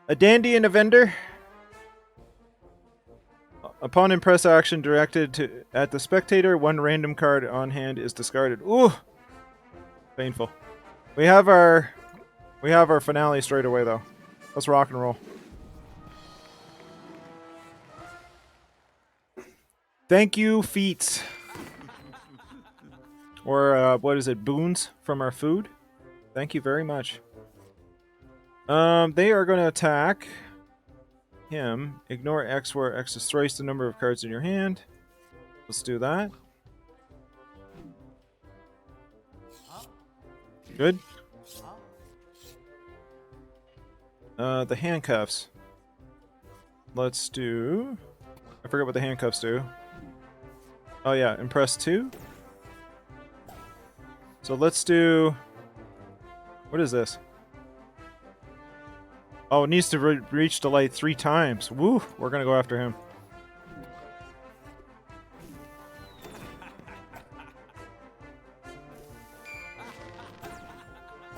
A dandy and a vendor. Upon impress action directed at the spectator, 1 random card on hand is discarded. Ooh, painful. We have our finale straight away though. Let's rock and roll. Thank you, feats. Or what is it? Boons from our food. Thank you very much. They are going to attack him. Ignore X where X is thrice the number of cards in your hand. Let's do that. Good. The handcuffs. Let's do... I forget what the handcuffs do. Oh yeah, impress 2. So let's do... What is this? Oh, it needs to reach the light 3 times. Woo! We're gonna go after him.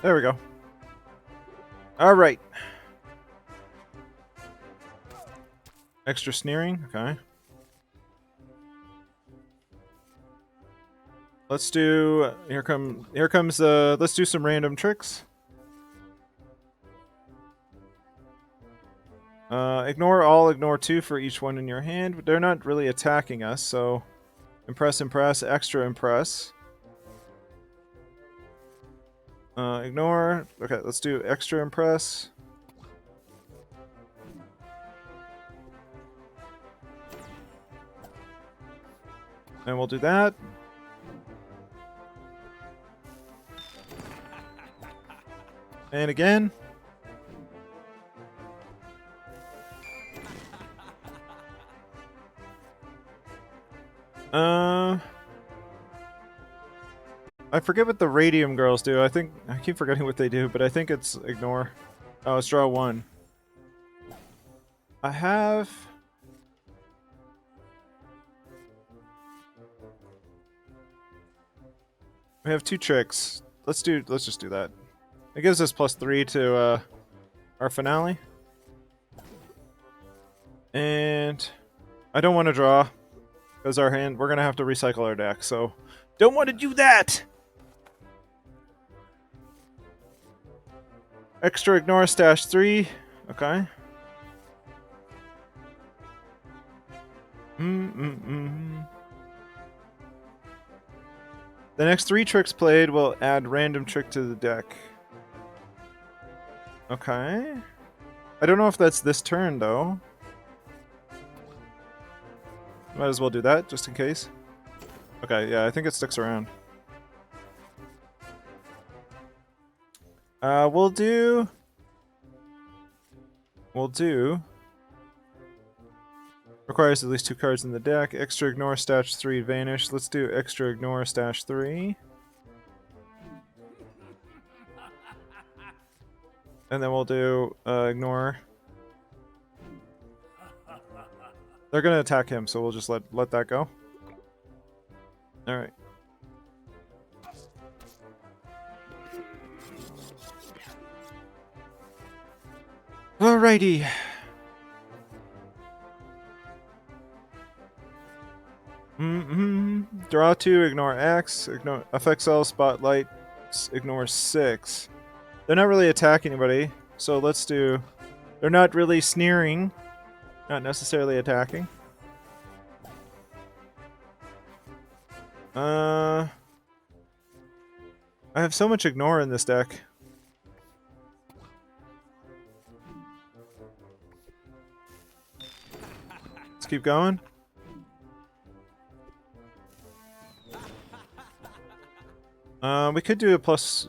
There we go. Alright. Extra sneering, okay. Let's do... Here comes the... Let's do some random tricks. Ignore all, ignore 2 for each one in your hand. They're not really attacking us, so... Impress, extra impress. Ignore. Okay, let's do extra impress. And we'll do that. And again. I forget what the radium girls do. I keep forgetting what they do, but I think it's ignore. Oh, it's draw 1. We have 2 tricks. Let's just do that. It gives us +3 to our finale. And I don't want to draw because we're gonna have to recycle our deck, so don't want to do that. Extra ignore stash 3. Okay. The next 3 tricks played will add random trick to the deck. Okay. I don't know if that's this turn, though. Might as well do that, just in case. Okay, yeah, I think it sticks around. We'll do. Requires at least 2 cards in the deck. Extra ignore, stash 3, vanish. Let's do extra ignore, stash 3. And then we'll do ignore. They're gonna attack him, so we'll just let that go. Alright. Alrighty. Draw 2, ignore X, ignore FXL, spotlight, ignore 6. They're not really attacking anybody, so let's do. They're not really sneering, not necessarily attacking. I have so much ignore in this deck. Let's keep going. We could do a plus.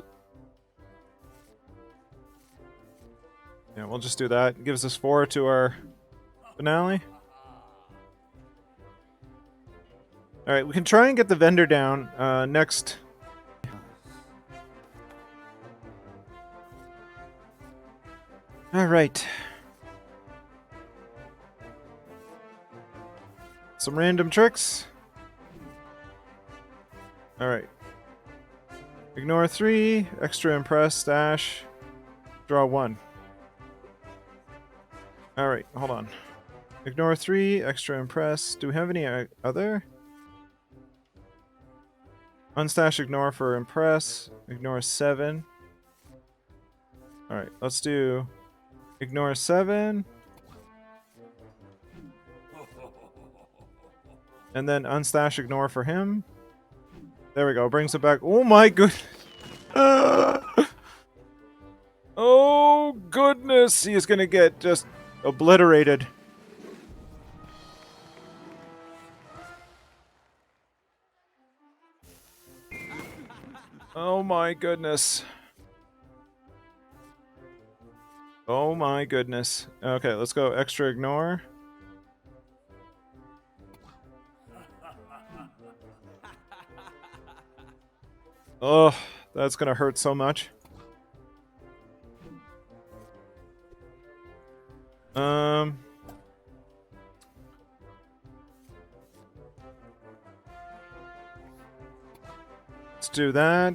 Yeah, we'll just do that. It gives us 4 to our finale. Alright, we can try and get the vendor down next. Alright. Some random tricks. Alright. Ignore 3, extra impress, stash, draw 1. Alright, hold on. Ignore 3, extra impress. Do we have any other? Unstash ignore for impress. Ignore 7. Alright, let's do ignore 7. And then unstash ignore for him. There we go, brings it back. Oh my goodness. Oh goodness, he is gonna get just obliterated. Oh my goodness. Oh my goodness. Okay, let's go extra ignore. Oh, that's gonna hurt so much. Let's do that.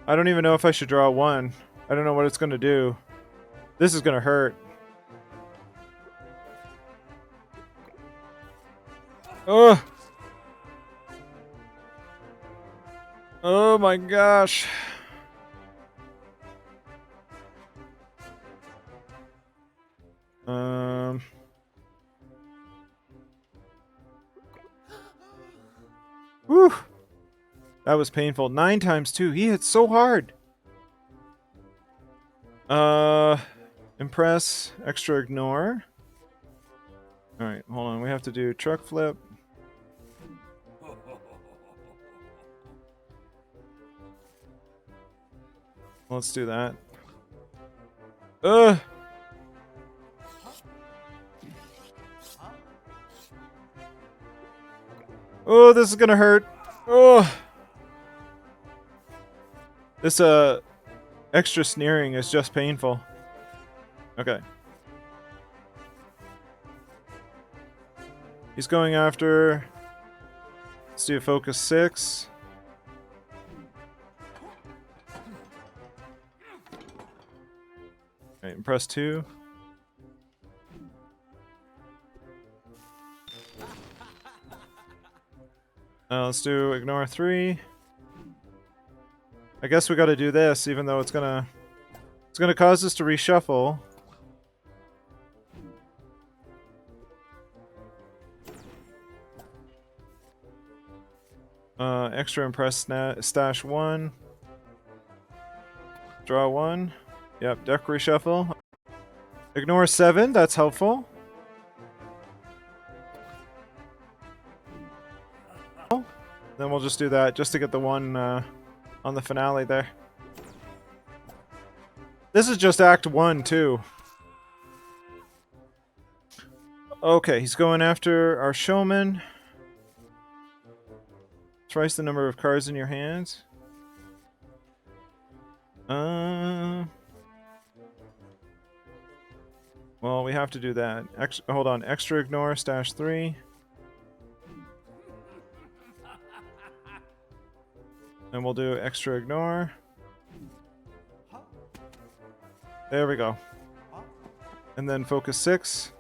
I don't even know if I should draw 1. I don't know what it's gonna do. This is gonna hurt. Ugh. Oh my gosh. Whew. That was painful. 9 times 2. He hit so hard. Impress, extra ignore. Alright, hold on. We have to do truck flip. Let's do that. Ugh! Oh, this is gonna hurt. Oh! This, extra sneering is just painful. Okay. He's going after... Let's do a focus 6. Alright, and press 2. Let's do ignore 3. I guess we gotta do this, even though it's gonna cause us to reshuffle. Extra impress stash 1. Draw 1. Yep, deck reshuffle. Ignore 7, that's helpful. Then we'll just do that just to get the one on the finale there. This is just Act 1 too. Okay, he's going after our showman. Twice the number of cards in your hands. Well, we have to do that. Hold on. Extra ignore, stash 3. And we'll do extra ignore. There we go. And then focus 6.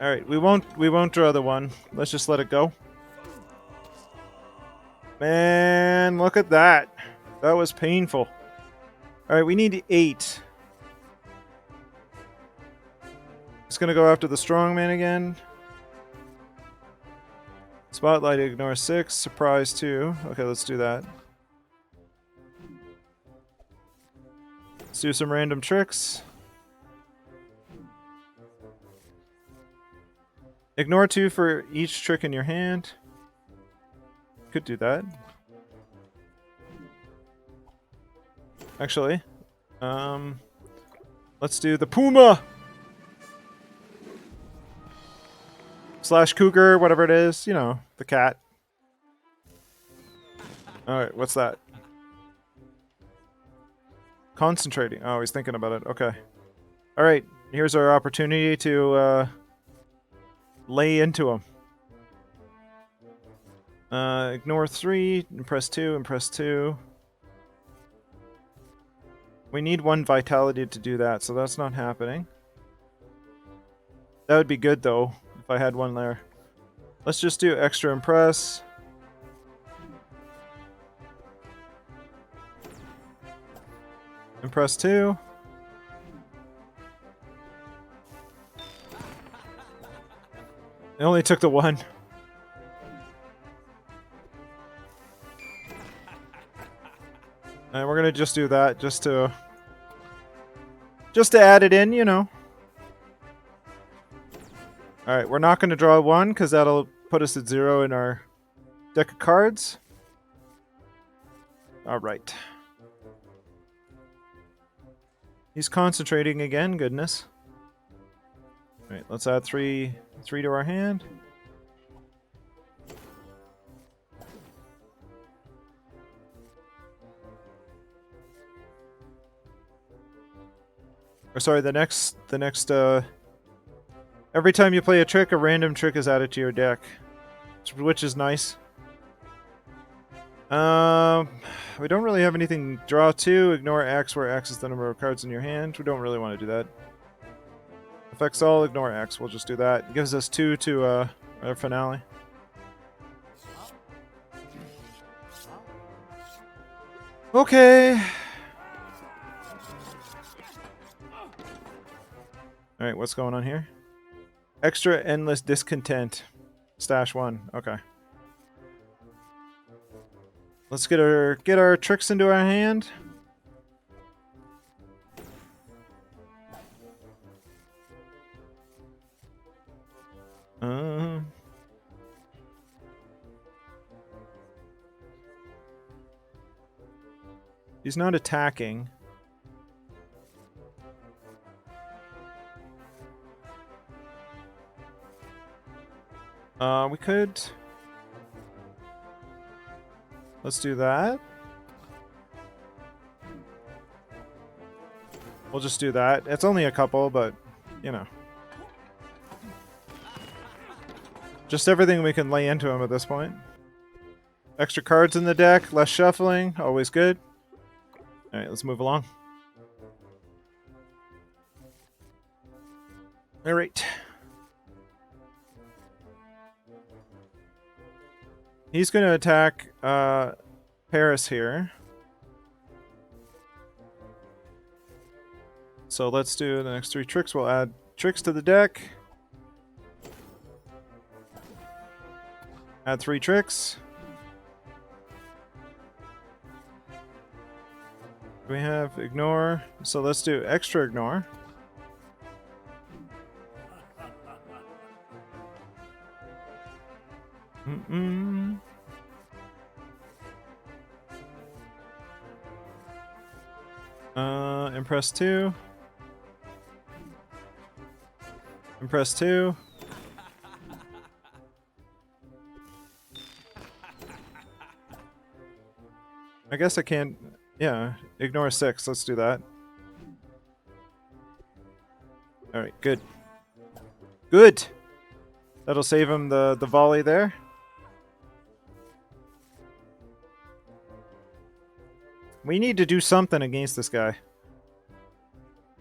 Alright, we won't draw the one. Let's just let it go. Man, look at that. That was painful. Alright, we need 8. Just gonna go after the strongman again. Spotlight, ignore 6. Surprise 2. Okay, let's do that. Let's do some random tricks. Ignore 2 for each trick in your hand. Could do that. Actually, let's do the Puma! Slash Cougar, whatever it is. You know, the cat. Alright, what's that? Concentrating. Oh, he's thinking about it. Okay. Alright, here's our opportunity to, lay into him. Ignore 3, impress 2, impress 2. We need 1 vitality to do that, so that's not happening. That would be good, though, if I had 1 there. Let's just do extra impress. Impress 2. It only took the 1. And we're gonna just do that just to add it in, you know. Alright, we're not gonna draw 1 because that'll put us at 0 in our deck of cards. Alright. He's concentrating again, goodness. Alright, let's add 3 to our hand. Or sorry, the next every time you play a trick, a random trick is added to your deck, which is nice. We don't really have anything. Draw 2, ignore X, where X is the number of cards in your hand. We don't really want to do that. Affects all, ignore X. We'll just do that. It gives us 2 to our finale. Okay. Alright, what's going on here? Extra endless discontent. Stash 1. Okay. Let's get our tricks into our hand. He's not attacking. We could... Let's do that. We'll just do that. It's only a couple, but, you know. Just everything we can lay into him at this point. Extra cards in the deck, less shuffling, always good. Alright, let's move along. Alright. He's going to attack Paris here. So let's do the next 3 tricks. We'll add tricks to the deck. Add 3 tricks. We have ignore. So let's do extra ignore. Mm-mm. Impress 2. Impress 2. I guess I can't... Yeah, ignore 6. Let's do that. Alright, good. Good! That'll save him the volley there. We need to do something against this guy.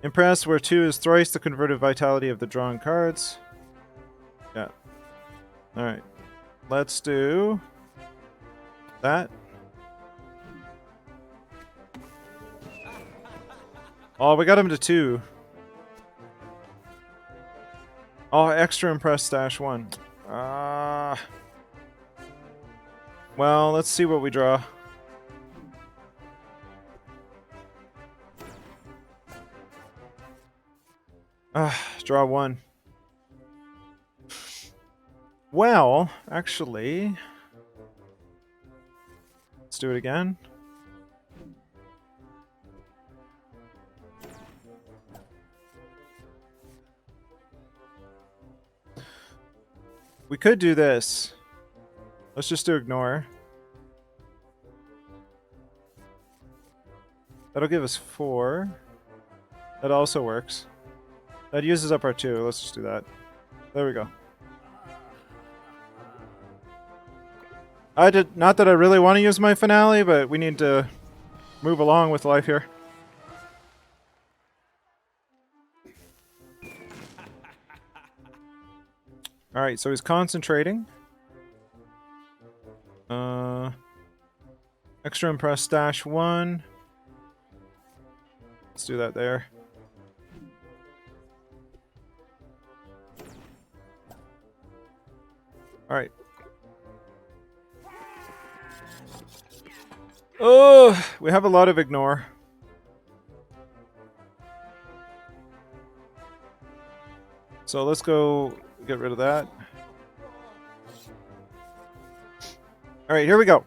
Impress, where 2 is thrice the converted vitality of the drawn cards. Yeah. Alright. Let's do... that. Oh, we got him to 2. Oh, extra impress stash 1. Well, let's see what we draw. Draw 1. Well, actually... let's do it again. We could do this. Let's just do ignore. That'll give us 4. That also works. That uses up our 2. Let's just do that. There we go. Not that I really want to use my finale, but we need to move along with life here. Alright, so he's concentrating. Extra impress stash 1. Let's do that there. Alright. Oh, we have a lot of ignore. So let's go get rid of that. Alright, here we go.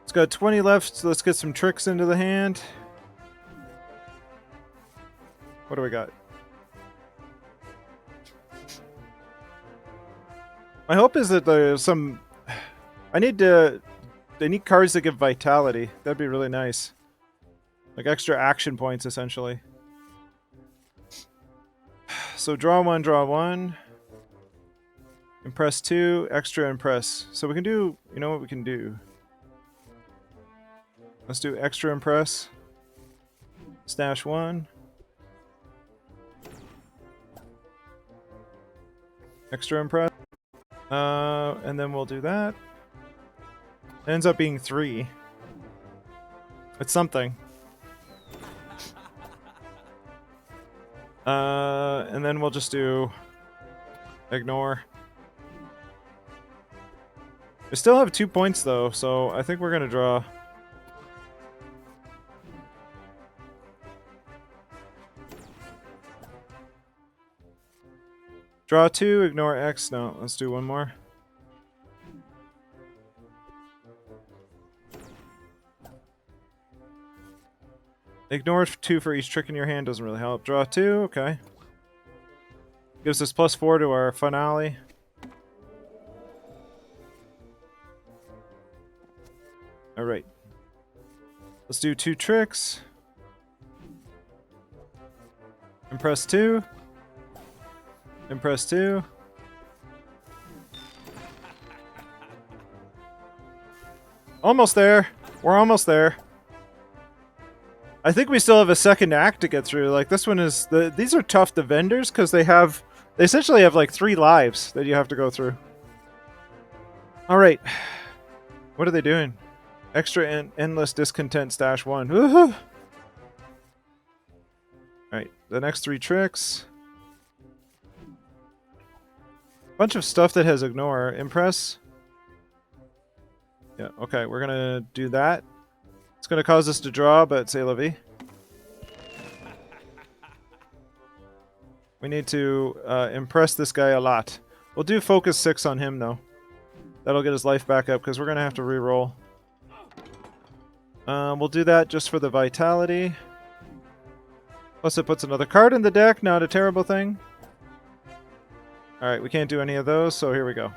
It's got 20 left, so let's get some tricks into the hand. What do we got? My hope is that there's some... I need cards that give vitality. That'd be really nice. Like extra action points, essentially. So draw 1, draw 1. Impress 2, extra impress. So we can do... You know what we can do? Let's do extra impress. Stash 1. Extra impress. And then we'll do that. It ends up being 3. It's something. And then we'll just do ignore. We still have 2 points though, so I think we're gonna draw. Draw 2, ignore X. No, let's do one more. Ignore 2 for each trick in your hand doesn't really help. Draw 2, okay. Gives us +4 to our finale. Alright. Let's do 2 tricks. Impress 2. Impress 2. Almost there. We're almost there. I think we still have a second act to get through. Like this one is these are tough, the vendors, because they essentially have like 3 lives that you have to go through. Alright. What are they doing? Extra endless discontent stash 1. Woohoo! Alright, the next 3 tricks. Bunch of stuff that has ignore. Impress. Yeah, okay, we're gonna do that. It's gonna cause us to draw, but c'est la vie. We need to impress this guy a lot. We'll do focus 6 on him though. That'll get his life back up because we're gonna have to re-roll. We'll do that just for the vitality. Plus it puts another card in the deck, not a terrible thing. Alright, we can't do any of those, so here we go.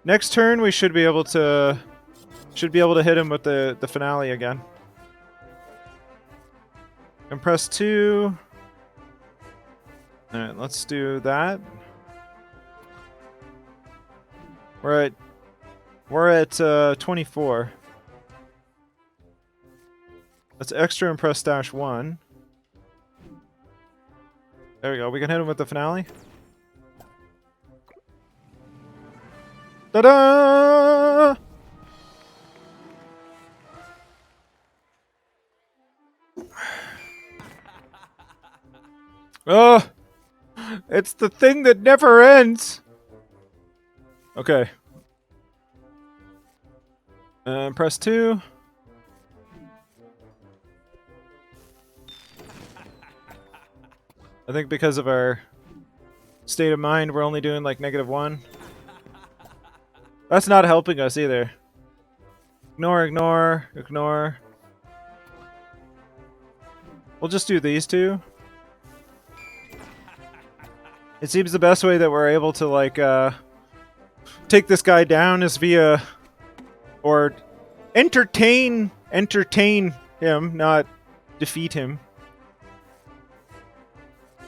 Next turn we should be able to hit him with the finale again. Impress 2. Alright, let's do that. We're at 24. That's extra impress dash 1. There we go. We can hit him with the finale. Ta-da! Oh! It's the thing that never ends! Okay. Press 2. I think because of our state of mind, we're only doing like -1. That's not helping us either. Ignore, ignore, ignore. We'll just do these two. It seems the best way that we're able to like take this guy down is via, or entertain him, not defeat him.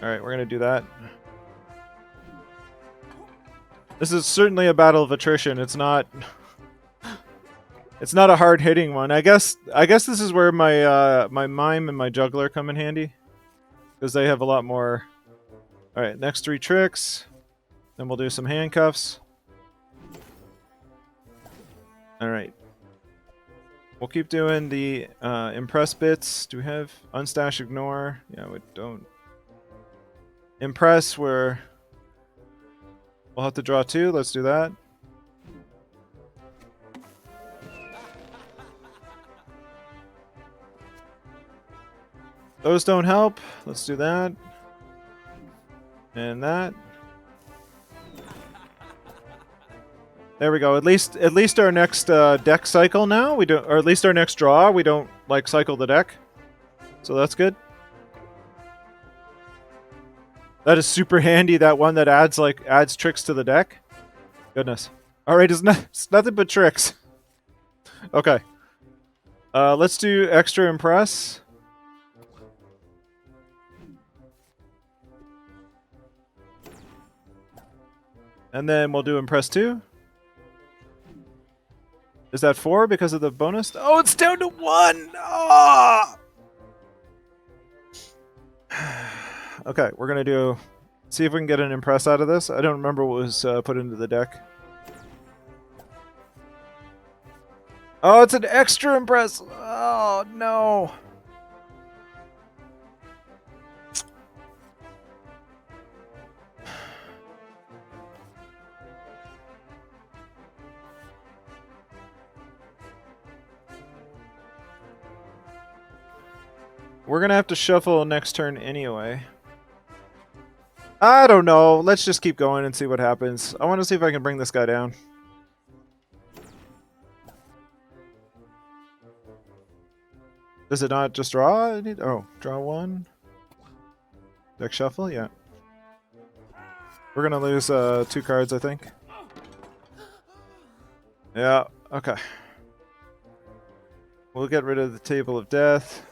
Alright, we're gonna do that. This is certainly a battle of attrition. It's not a hard-hitting one. I guess this is where my my mime and my juggler come in handy, because they have a lot more. Alright, next 3 tricks. Then we'll do some handcuffs. Alright. We'll keep doing the impress bits. Do we have unstash, ignore? Yeah, we don't. Impress, where we'll have to draw 2. Let's do that. Those don't help. Let's do that. And that. There we go. At least our next deck cycle now we don't, or at least our next draw we don't like cycle the deck. So that's good. That is super handy. That one that adds tricks to the deck. Goodness. All right, it's nothing but tricks. Okay. Let's do extra impress. And then we'll do impress 2. Is that 4 because of the bonus? Oh, it's down to 1! Oh! Okay, we're gonna see if we can get an impress out of this. I don't remember what was put into the deck. Oh, it's an extra impress! Oh, no! We're gonna have to shuffle next turn anyway. I don't know. Let's just keep going and see what happens. I want to see if I can bring this guy down. Does it not just draw? Oh, draw 1. Deck shuffle? Yeah. We're gonna lose 2 cards, I think. Yeah, okay. We'll get rid of the Table of Death.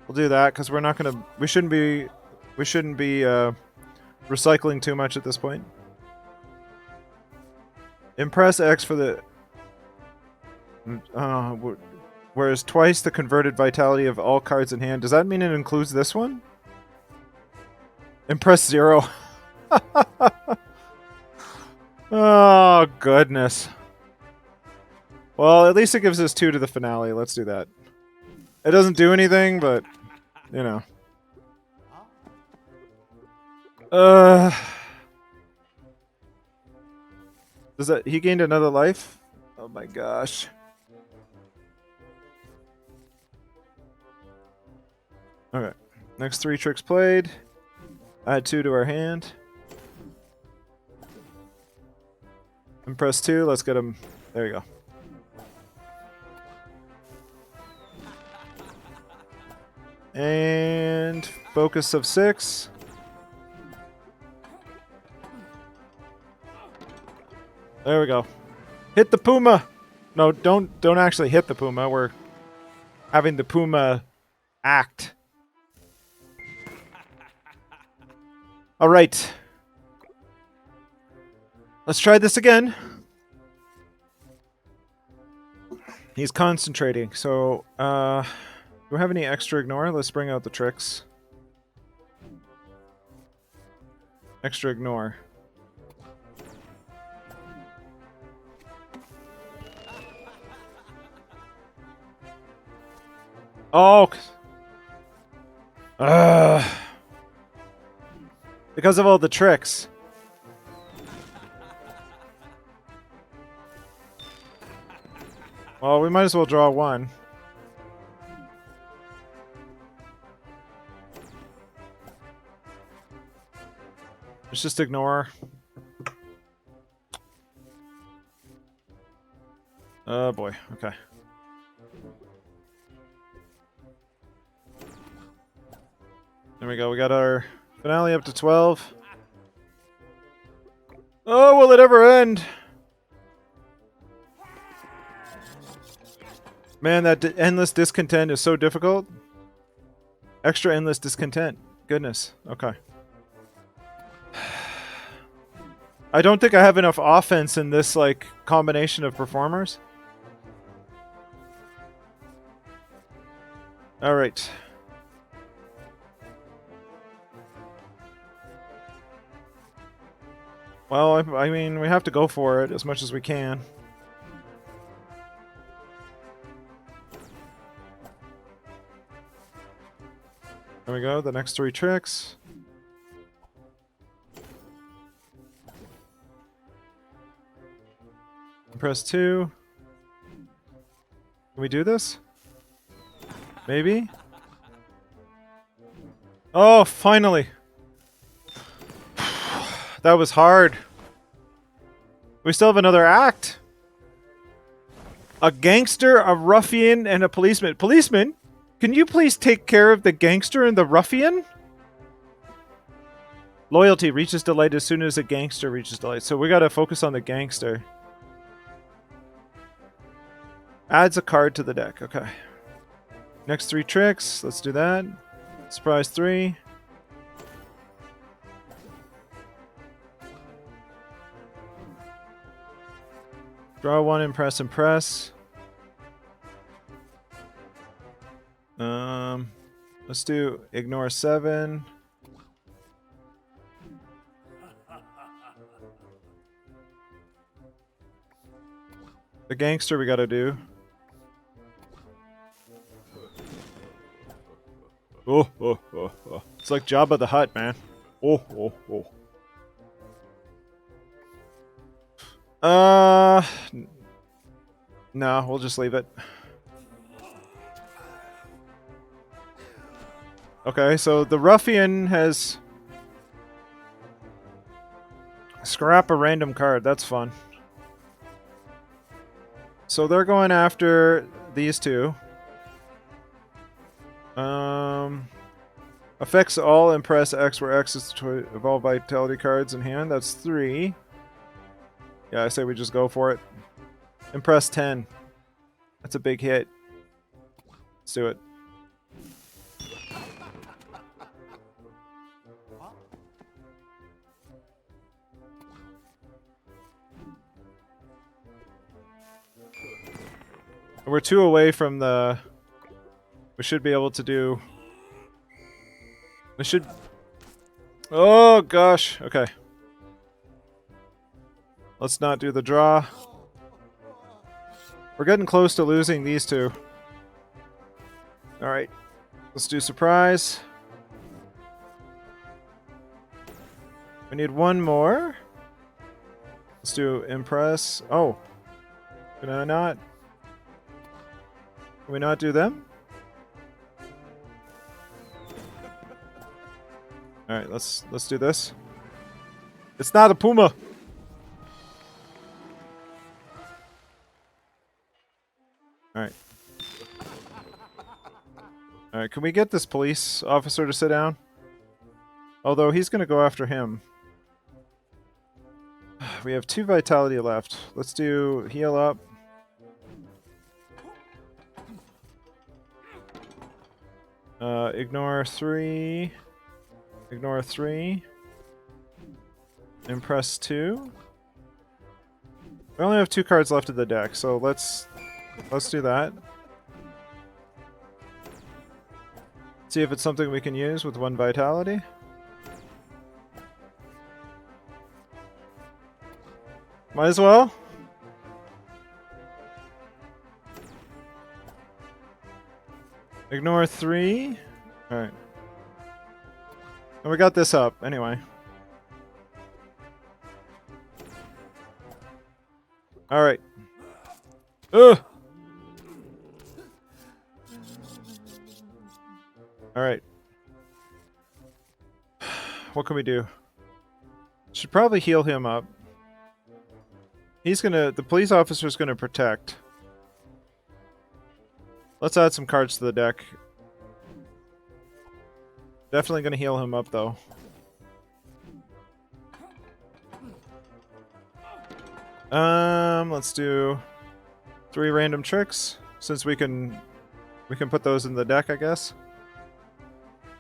We'll do that because we're not gonna. We shouldn't be recycling too much at this point. Impress X for the. Whereas twice the converted vitality of all cards in hand. Does that mean it includes this one? Impress 0. Oh goodness. Well, at least it gives us 2 to the finale. Let's do that. It doesn't do anything, but, you know. Does that... He gained another life? Oh my gosh. Okay. Next 3 tricks played. Add 2 to our hand. Impress 2. Let's get him. There you go. And focus of 6. There we go. Hit the puma. No, don't actually hit the puma. We're having the puma act. All right. Let's try this again. He's concentrating. So, do we have any extra ignore? Let's bring out the tricks. Extra ignore. Oh. Because of all the tricks. Well, we might as well draw 1. Let's just ignore. Oh boy, okay. There we go, we got our finale up to 12. Oh, will it ever end? Man, that endless discontent is so difficult. Extra endless discontent. Goodness, okay. I don't think I have enough offense in this, like, combination of performers. Alright. Well, I mean, we have to go for it as much as we can. There we go, the next 3 tricks. Press 2. Can we do this? Maybe? Oh, finally! That was hard. We still have another act. A gangster, a ruffian, and a policeman. Policeman, can you please take care of the gangster and the ruffian? Loyalty reaches delight as soon as a gangster reaches delight. So we gotta focus on the gangster. Adds a card to the deck. Okay. Next 3 tricks. Let's do that. Surprise 3. Draw 1, impress, impress. Let's do ignore 7. The gangster we gotta do. Oh, oh, oh, oh. It's like Jabba the Hutt, man. Oh, oh, oh. No, we'll just leave it. Okay, so the ruffian has scrap a random card. That's fun. So they're going after these 2. Affects all impress X where X is of all vitality cards in hand. That's 3. Yeah, I say we just go for it. Impress 10. That's a big hit. Let's do it. We're 2 away from the... We should be able to do... We should... Oh, gosh. Okay. Let's not do the draw. We're getting close to losing these 2. Alright. Let's do surprise. We need 1 more. Let's do impress. Oh. Can I not? Can we not do them? Alright, let's do this. It's not a puma! Alright. Alright, can we get this police officer to sit down? Although he's gonna go after him. We have 2 vitality left. Let's do heal up. Ignore 3. Ignore 3. Impress 2. We only have 2 cards left of the deck, so let's do that. See if it's something we can use with 1 vitality. Might as well. Ignore 3. Alright. And we got this up, anyway. Alright. Ugh! Alright. What can we do? Should probably heal him up. The police officer's gonna protect. Let's add some cards to the deck. Definitely gonna heal him up, though. Let's do 3 random tricks, since we can put those in the deck, I guess.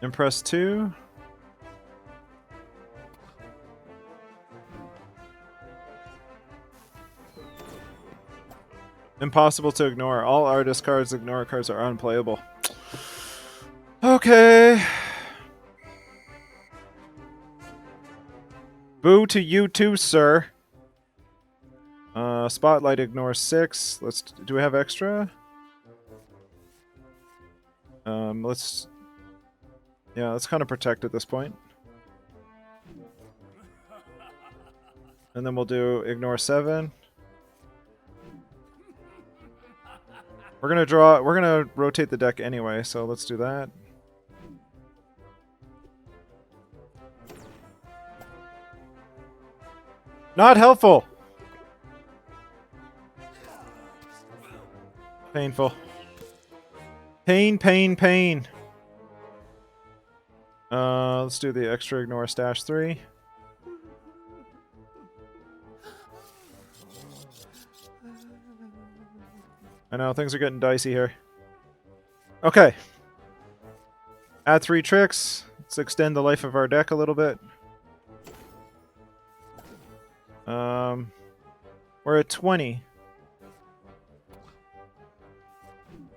Impress 2. Impossible to ignore. All artist cards, ignore cards are unplayable. Okay. Boo to you too, sir. Spotlight ignore 6. Do we have extra? Let's kind of protect at this point. And then we'll do ignore 7. We're gonna rotate the deck anyway, so let's do that. Not helpful! Painful. Pain, pain, pain. Let's do the extra ignore stash 3. I know, things are getting dicey here. Okay. Add 3 tricks. Let's extend the life of our deck a little bit. We're at 20.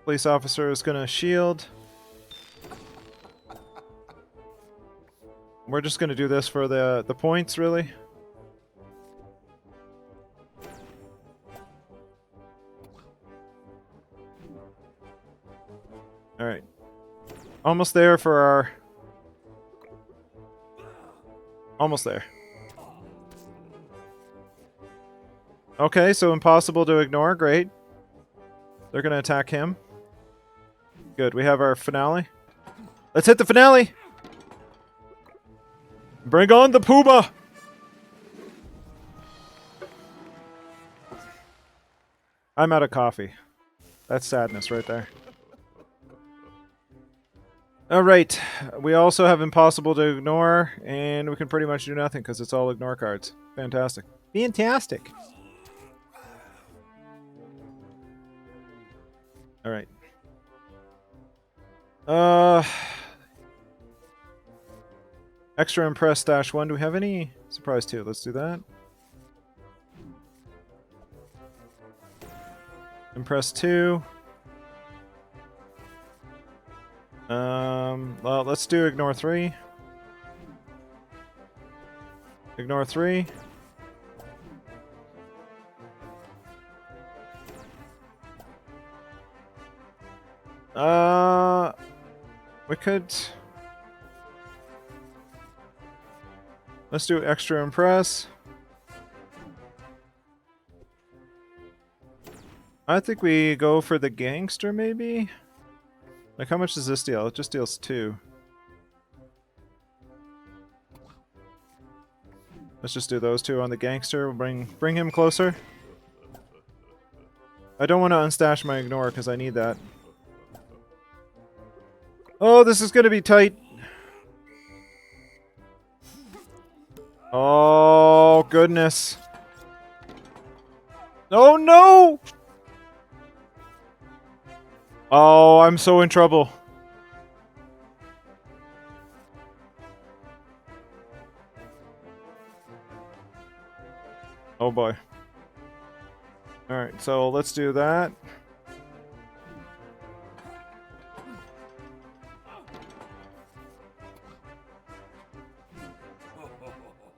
Police officer is gonna shield. We're just gonna do this for the points, really. Alright. Almost there for our... Almost there. Okay, so impossible to ignore. Great. They're gonna attack him. Good, we have our finale. Let's hit the finale! Bring on the Puma! I'm out of coffee. That's sadness right there. Alright, we also have impossible to ignore, and we can pretty much do nothing because it's all ignore cards. Fantastic. Fantastic! Alright. Extra impress stash 1. Do we have any? Surprise 2. Let's do that. Impress 2. Well, let's do ignore 3. Ignore 3. We could... Let's do extra impress. I think we go for the gangster, maybe? Like, how much does this deal? It just deals 2. Let's just do those two on the gangster. We'll bring him closer. I don't want to unstash my ignore because I need that. Oh, this is gonna be tight. Oh, goodness. Oh, no! Oh, I'm so in trouble. Oh, boy. Alright, so let's do that.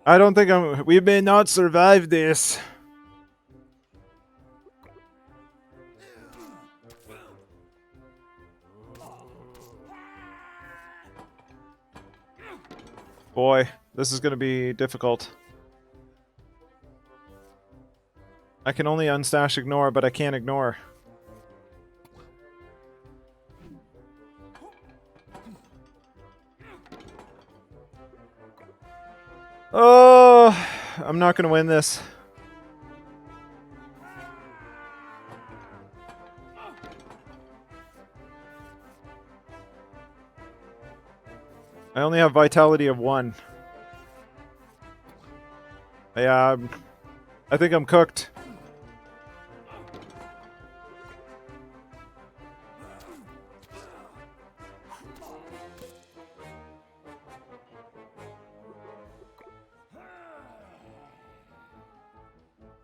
I don't think we may not survive this. Boy, this is gonna be difficult. I can only unstash ignore, but I can't ignore. Oh, I'm not gonna win this. I only have vitality of 1. Yeah, I think I'm cooked.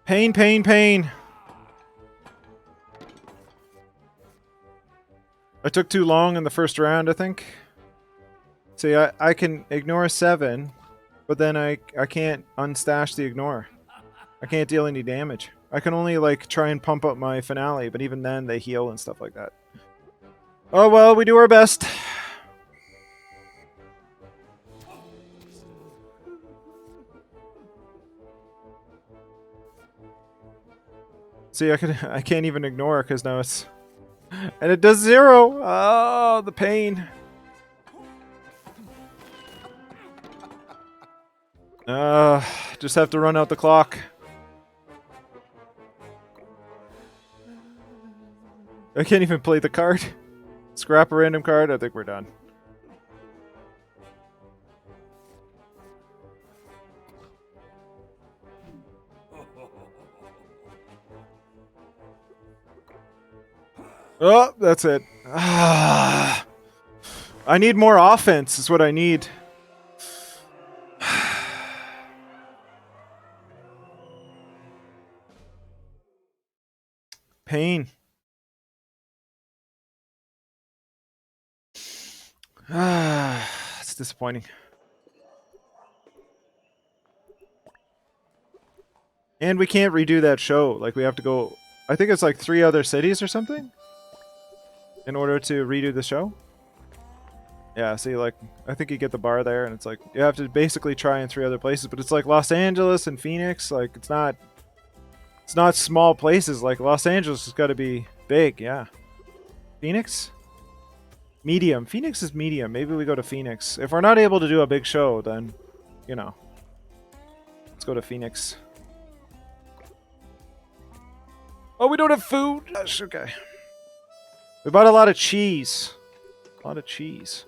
Pain, pain, pain. I took too long in the first round, I think. See, I can ignore 7, but then I can't unstash the ignore. I can't deal any damage. I can only, like, try and pump up my finale, but even then they heal and stuff like that. Oh well, we do our best. See, I can't even ignore because now it's... And it does 0! Oh, the pain. Just have to run out the clock. I can't even play the card. Scrap a random card, I think we're done. Oh, that's it. Ah, I need more offense, is what I need. Pain. Ah, it's disappointing. And we can't redo that show. Like, we have to go... I think it's like 3 other cities or something? In order to redo the show? Yeah, see, like, I think you get the bar there, and it's like, you have to basically try in 3 other places, but it's like Los Angeles and Phoenix, like, it's not small places, like, Los Angeles has got to be big, yeah. Phoenix? Medium. Phoenix is medium. Maybe we go to Phoenix. If we're not able to do a big show, then, you know, let's go to Phoenix. Oh, we don't have food? Gosh, okay. We bought a lot of cheese. A lot of cheese.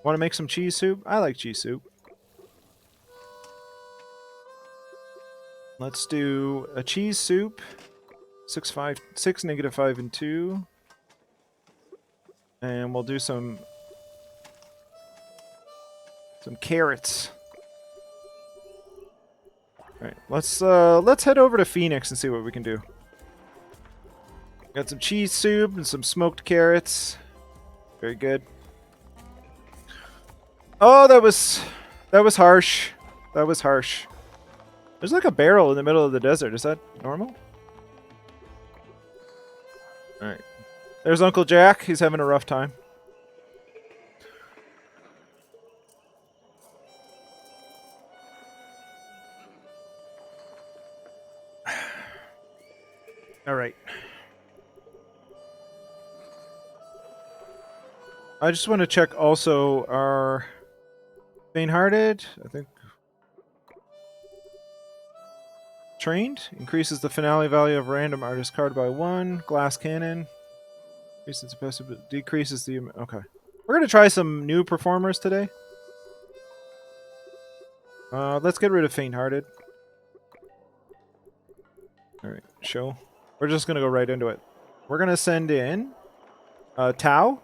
Want to make some cheese soup? I like cheese soup. Let's do a cheese soup. 6, -5 and 2. And we'll do some carrots. Alright, let's head over to Phoenix and see what we can do. Got some cheese soup and some smoked carrots. Very good. Oh, that was harsh. That was harsh. There's like a barrel in the middle of the desert. Is that normal? Alright. There's Uncle Jack. He's having a rough time. Alright. I just want to check also our faint-hearted. I think Trained. Increases the finale value of random artist card by 1. Glass cannon. Increases the possibility. Decreases the... Okay. We're going to try some new performers today. Let's get rid of faint-hearted. Alright, show. We're just going to go right into it. We're going to send in Tao.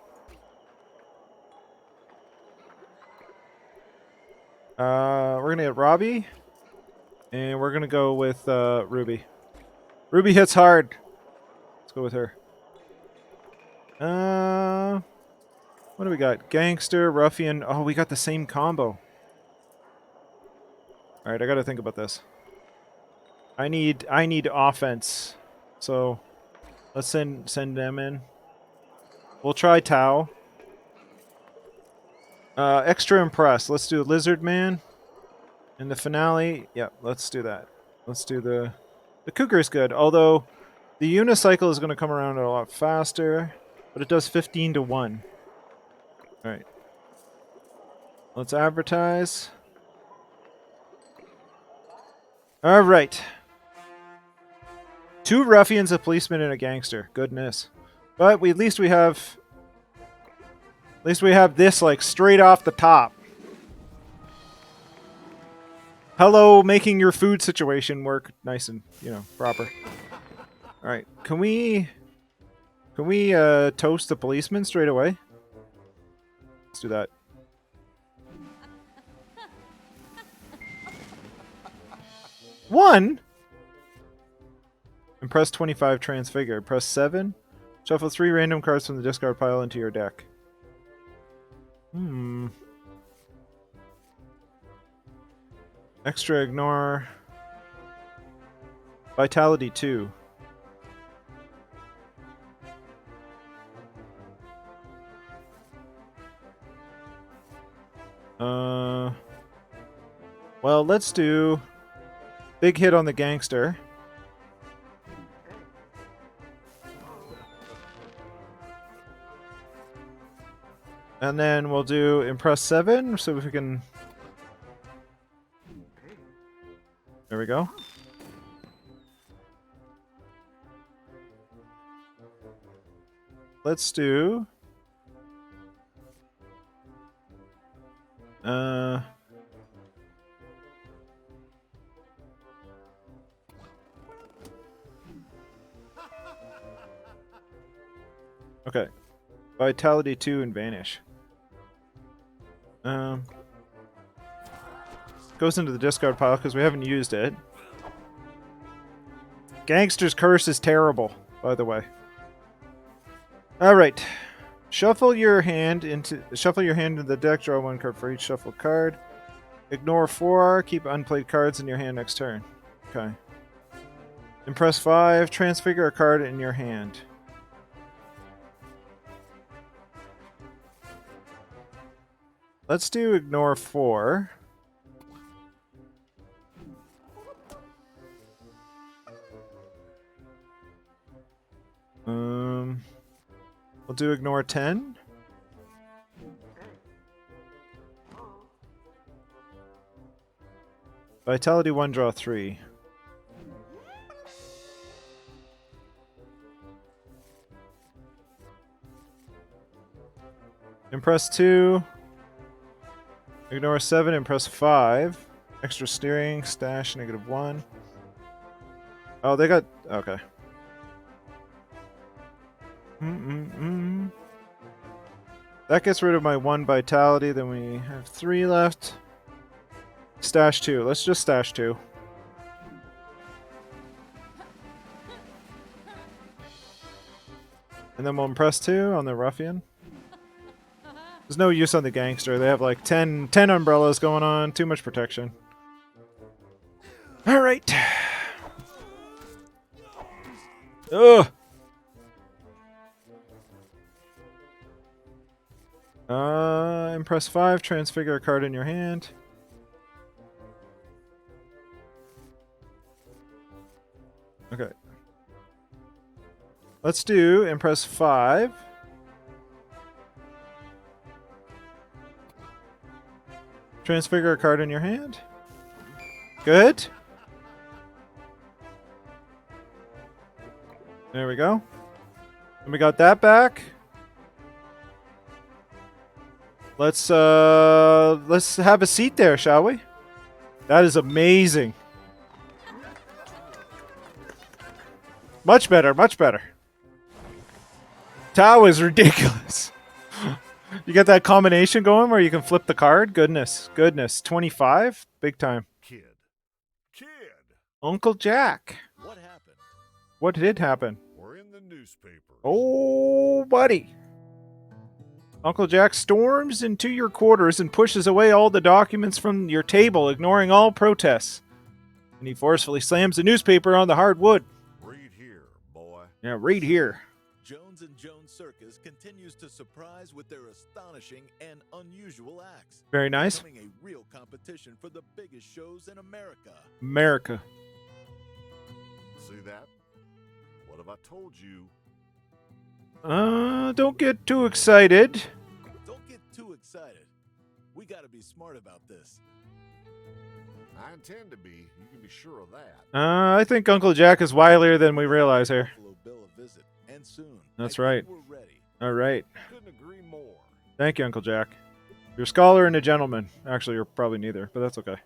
We're going to get Robbie. And we're going to go with Ruby. Ruby hits hard. Let's go with her. What do we got? Gangster, Ruffian. Oh, we got the same combo. Alright, I got to think about this. I need offense. So let's send them in. We'll try Tao. Extra impress. Let's do Lizard Man. In the finale, yeah, let's do that. Let's do the Cougar is good, although the unicycle is going to come around a lot faster, but it does 15 to 1. All right. Let's advertise. All right. 2 ruffians, a policeman, and a gangster. Goodness. But at least we have this like straight off the top. Hello, making your food situation work nice and, proper. All right. Can we toast the policeman straight away? Let's do that. One. And press 25 transfigure. Press 7. Shuffle 3 random cards from the discard pile into your deck. Extra ignore. Vitality 2. Well, let's do big hit on the gangster. And then we'll do impress 7, so if we can... There we go. Let's do... Okay. Vitality 2 and Vanish. Goes into the discard pile because we haven't used it. Gangster's Curse is terrible, by the way. Alright. Shuffle your hand into the deck, draw 1 card for each shuffled card. Ignore 4, keep unplayed cards in your hand next turn. Okay. Impress 5, transfigure a card in your hand. Let's do ignore 4. We'll do ignore 10. Vitality 1, draw 3. Impress 2. Ignore 7, impress 5. Extra steering, stash, -1. Oh, they got... Okay. That gets rid of my 1 vitality, then we have 3 left. Stash 2. Let's just stash 2. And then we'll impress 2 on the ruffian. There's no use on the gangster. They have like 10 umbrellas going on. Too much protection. Alright. Ugh. Impress 5. Transfigure a card in your hand. Okay. Let's do impress 5. Transfigure a card in your hand. Good. There we go. And we got that back. Let's have a seat there, shall we? That is amazing. Much better, much better. Tao is ridiculous. You get that combination going where you can flip the card? Goodness, goodness. 25? Big time. Kid. Uncle Jack. What happened? What did happen? We're in the newspapers. Oh, buddy. Uncle Jack storms into your quarters and pushes away all the documents from your table, ignoring all protests. And he forcefully slams the newspaper on the hard wood. Read here, boy. Yeah, read here. Jones and Jones Circus continues to surprise with their astonishing and unusual acts. Very nice. Becoming a real competition for the biggest shows in America. America. See that? What have I told you? Don't get too excited. Don't get too excited. We gotta be smart about this. I intend to be. You can be sure of that. I think Uncle Jack is wilier than we realize here. Buffalo Bill a visit, and soon. That's I right. think we're ready. All right. Couldn't agree more. Thank you, Uncle Jack. You're a scholar and a gentleman. Actually, you're probably neither, but that's okay.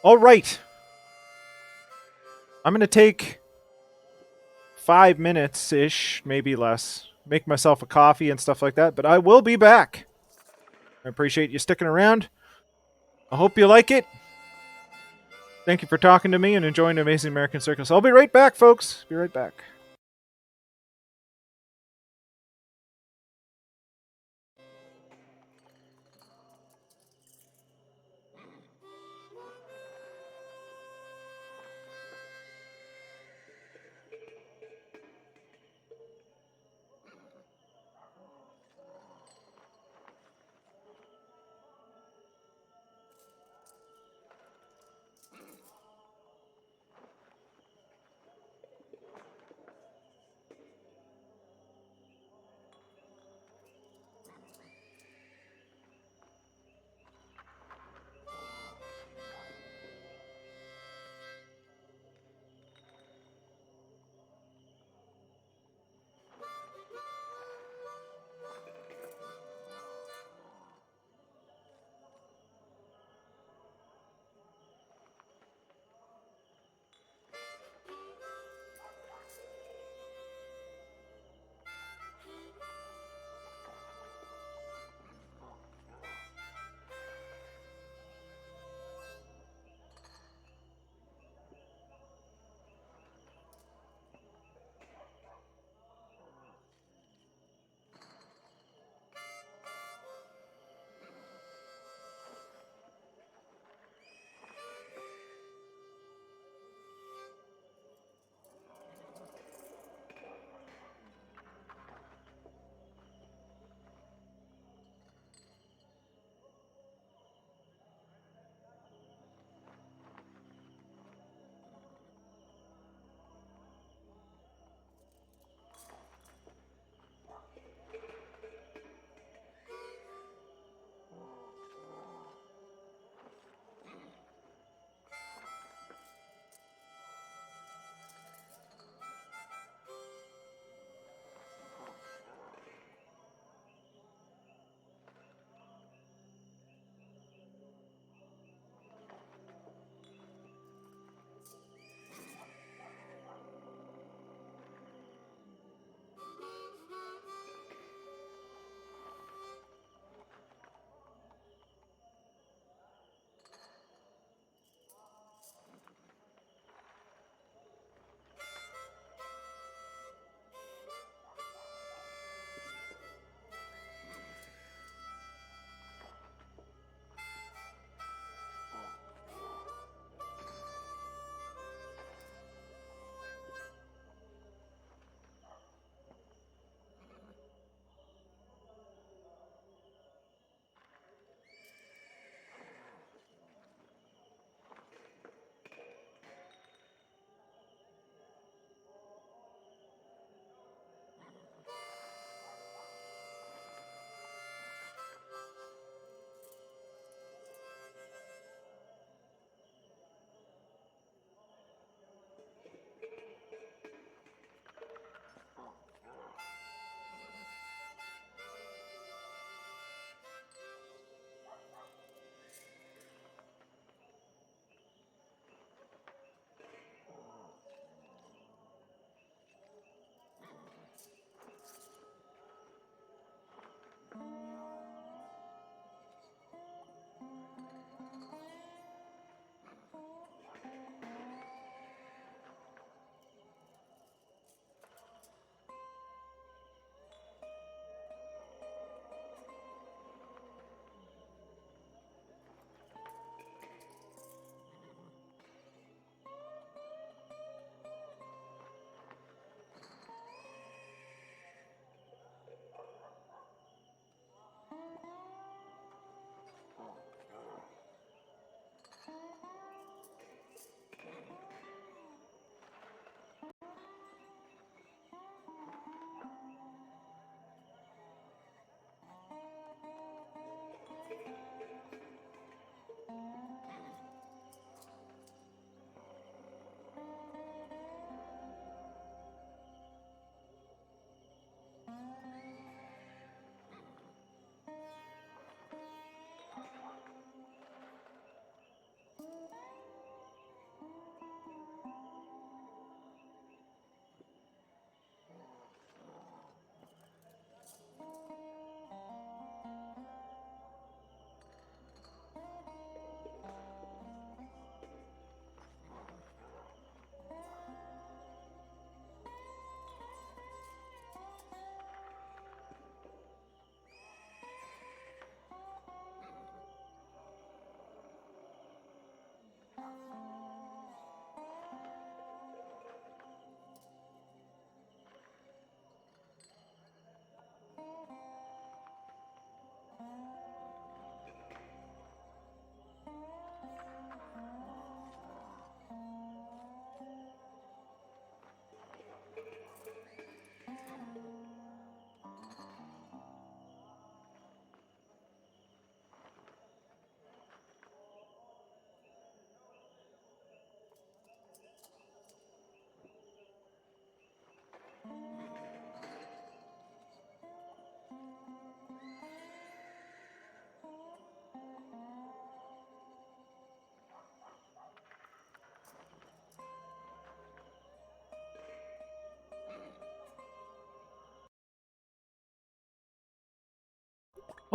All right. I'm going to take 5 minutes-ish, maybe less. Make myself a coffee and stuff like that, but I will be back. I appreciate you sticking around. I hope you like it. Thank you for talking to me and enjoying Amazing American Circus. I'll be right back, folks. Be right back.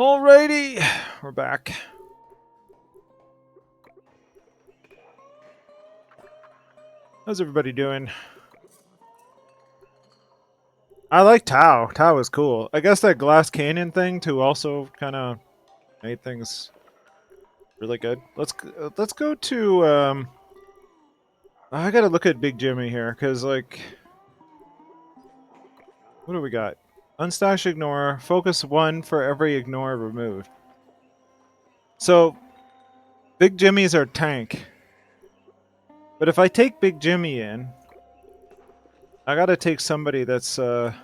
Alrighty, we're back. How's everybody doing? I like Tau. Tau is cool. I guess that glass canyon thing too also kind of made things really good. Let's go to I gotta look at Big Jimmy here because like, what do we got? Unstash ignore. Focus 1 for every ignore removed. So Big Jimmy's our tank. But if I take Big Jimmy in, I gotta take somebody that's oh,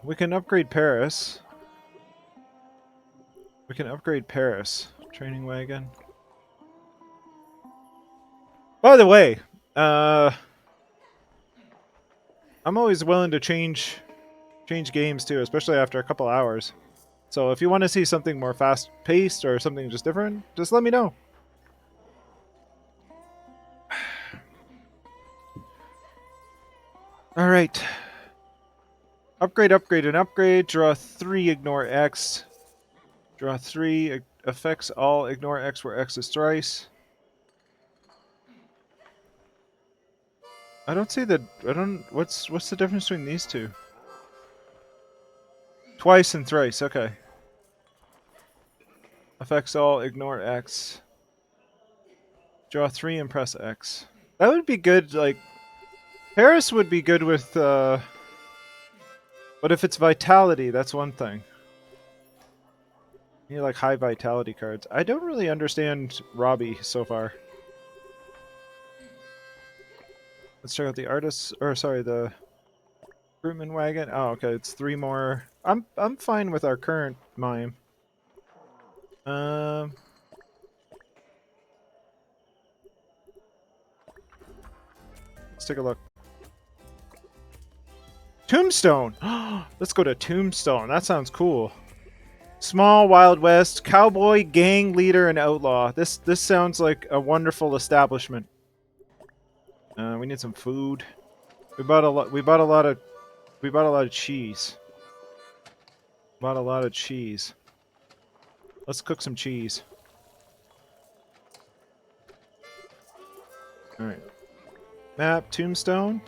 we can upgrade Paris. We can upgrade Paris. Training wagon. By the way, I'm always willing to change games too, especially after a couple hours. So if you want to see something more fast-paced or something just different, just let me know. All right. Upgrade, upgrade, and upgrade. Draw 3, ignore X. Draw 3, affects all, ignore X where X is thrice. I don't see the... I don't... What's the difference between these two? Twice and thrice, okay. Affects all, ignore X. Draw 3 and press X. That would be good, like... Paris would be good with, but if it's Vitality, that's one thing. You need, like, high Vitality cards. I don't really understand Robbie so far. Let's check out the artists, or sorry, the Fruitman wagon. Oh, okay, it's 3 more. I'm fine with our current mime. Let's take a look. Tombstone. Let's go to Tombstone. That sounds cool. Small Wild West cowboy gang leader and outlaw. This sounds like a wonderful establishment. We need some food. We bought a lot. We bought a lot of cheese. Bought a lot of cheese. Let's cook some cheese. All right. Map Tombstone.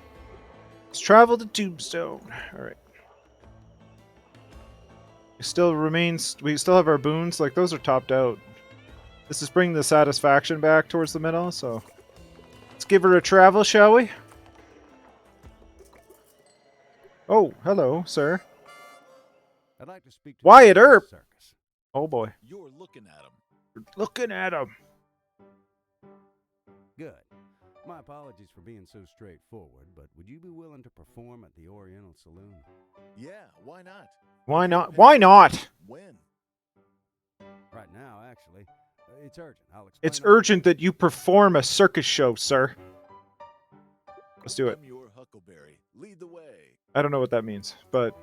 Let's travel to Tombstone. All right. We still have our boons. Like, those are topped out. This is bringing the satisfaction back towards the middle, so... Let's give her a travel, shall we? Oh, hello, sir. I'd like to speak to Wyatt the Earp! Circus. Oh, boy. You're looking at him. You're looking at him. Good. My apologies for being so straightforward, but would you be willing to perform at the Oriental Saloon? Yeah, why not? Why not? Why not? When? Right now, actually. It's urgent. I'll explain. It's urgent that you perform a circus show, sir. Let's do it. I'm your Huckleberry. Lead the way. I don't know what that means, but...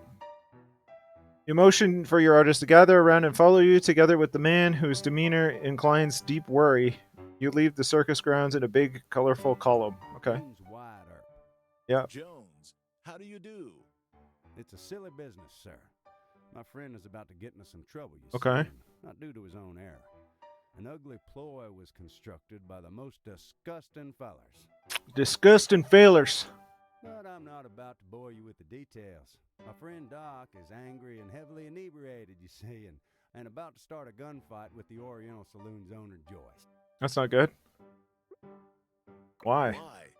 You motion for your artist to gather around and follow you, together with the man whose demeanor inclines deep worry. You leave the circus grounds in a big, colorful column. Okay. Name's Wyatt Earp. Yeah. Jones, how do you do? It's a silly business, sir. My friend is about to get into some trouble, you see, Okay. and not due to his own error. An ugly ploy was constructed by the most disgusting fellers. Disgusting failures. But I'm not about to bore you with the details. My friend Doc is angry and heavily inebriated, you see, and about to start a gunfight with the Oriental Saloon's owner, Joyce. That's not good. Why? Why?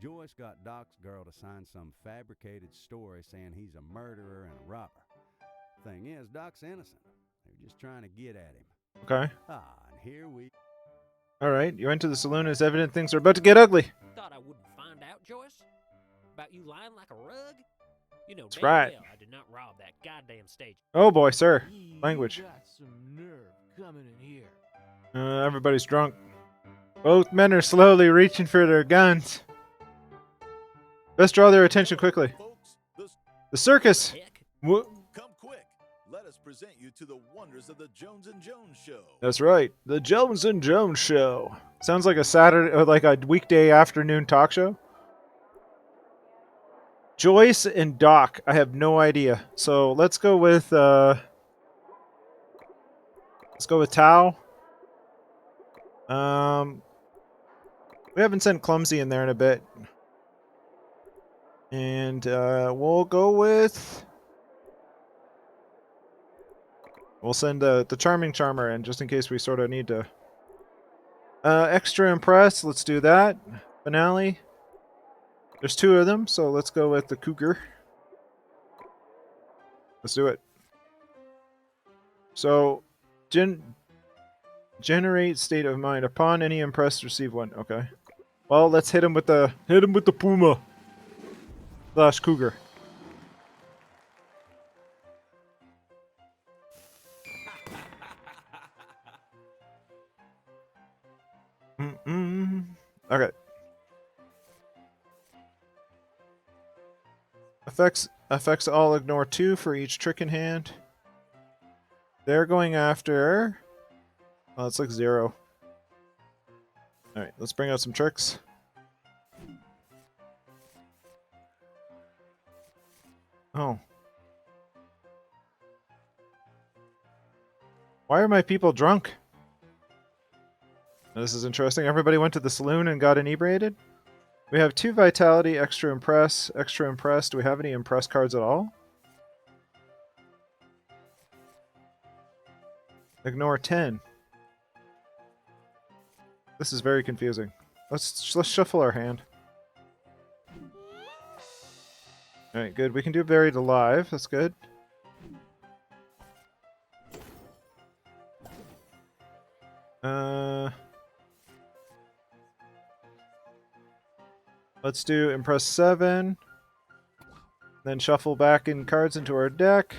Joyce got Doc's girl to sign some fabricated story saying he's a murderer and a robber. Thing is, Doc's innocent. They're just trying to get at him. Okay. And here we... Alright, you enter the saloon. It's evident things are about to get ugly. Thought I wouldn't find out, Joyce? About you lying like a rug? You know, That's damn right. well I did not rob that goddamn stage. Oh boy, sir. You Language. got some nerve coming in here. Everybody's drunk. Both men are slowly reaching for their guns. Best draw their attention quickly. Folks, The circus! Heck, come quick. Let us present you to the wonders of the Jones and Jones show. That's right. The Jones and Jones show. Sounds like a Saturday, or like a weekday afternoon talk show. Joyce and Doc. I have no idea. So let's go with, Let's go with Tau. We haven't sent Clumsy in there in a bit. And we'll go with... We'll send the Charming Charmer in, just in case we sort of need to... Extra Impress, let's do that. Finale. There's 2 of them, so let's go with the Cougar. Let's do it. So, generate state of mind. Upon any impress, receive 1. Okay. Well, let's hit him with the Puma. / Cougar. Okay. Effects all ignore 2 for each trick in hand. They're going after... Oh, it's like 0. Alright, let's bring out some tricks. Oh. Why are my people drunk? This is interesting. Everybody went to the saloon and got inebriated? We have 2 Vitality, Extra Impress, Extra Impress. Do we have any Impress cards at all? Ignore 10. This is very confusing. Let's shuffle our hand. Alright, good. We can do Buried Alive. That's good. Let's do Impress 7. Then shuffle back in cards into our deck.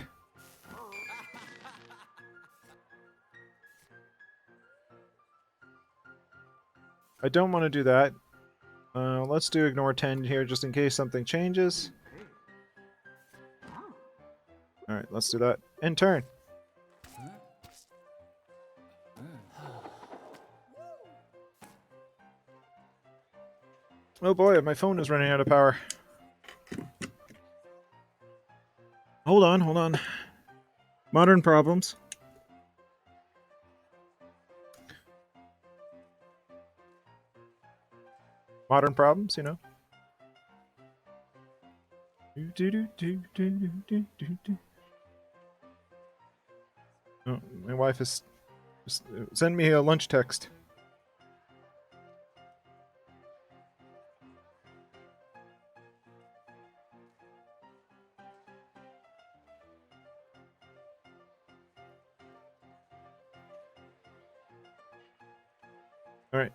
I don't want to do that. Let's do Ignore 10 here just in case something changes. Alright, let's do that. End turn. Oh boy, my phone is running out of power. Hold on. Modern problems. Modern problems, you know. Oh, my wife is... Just send me a lunch text. Alright.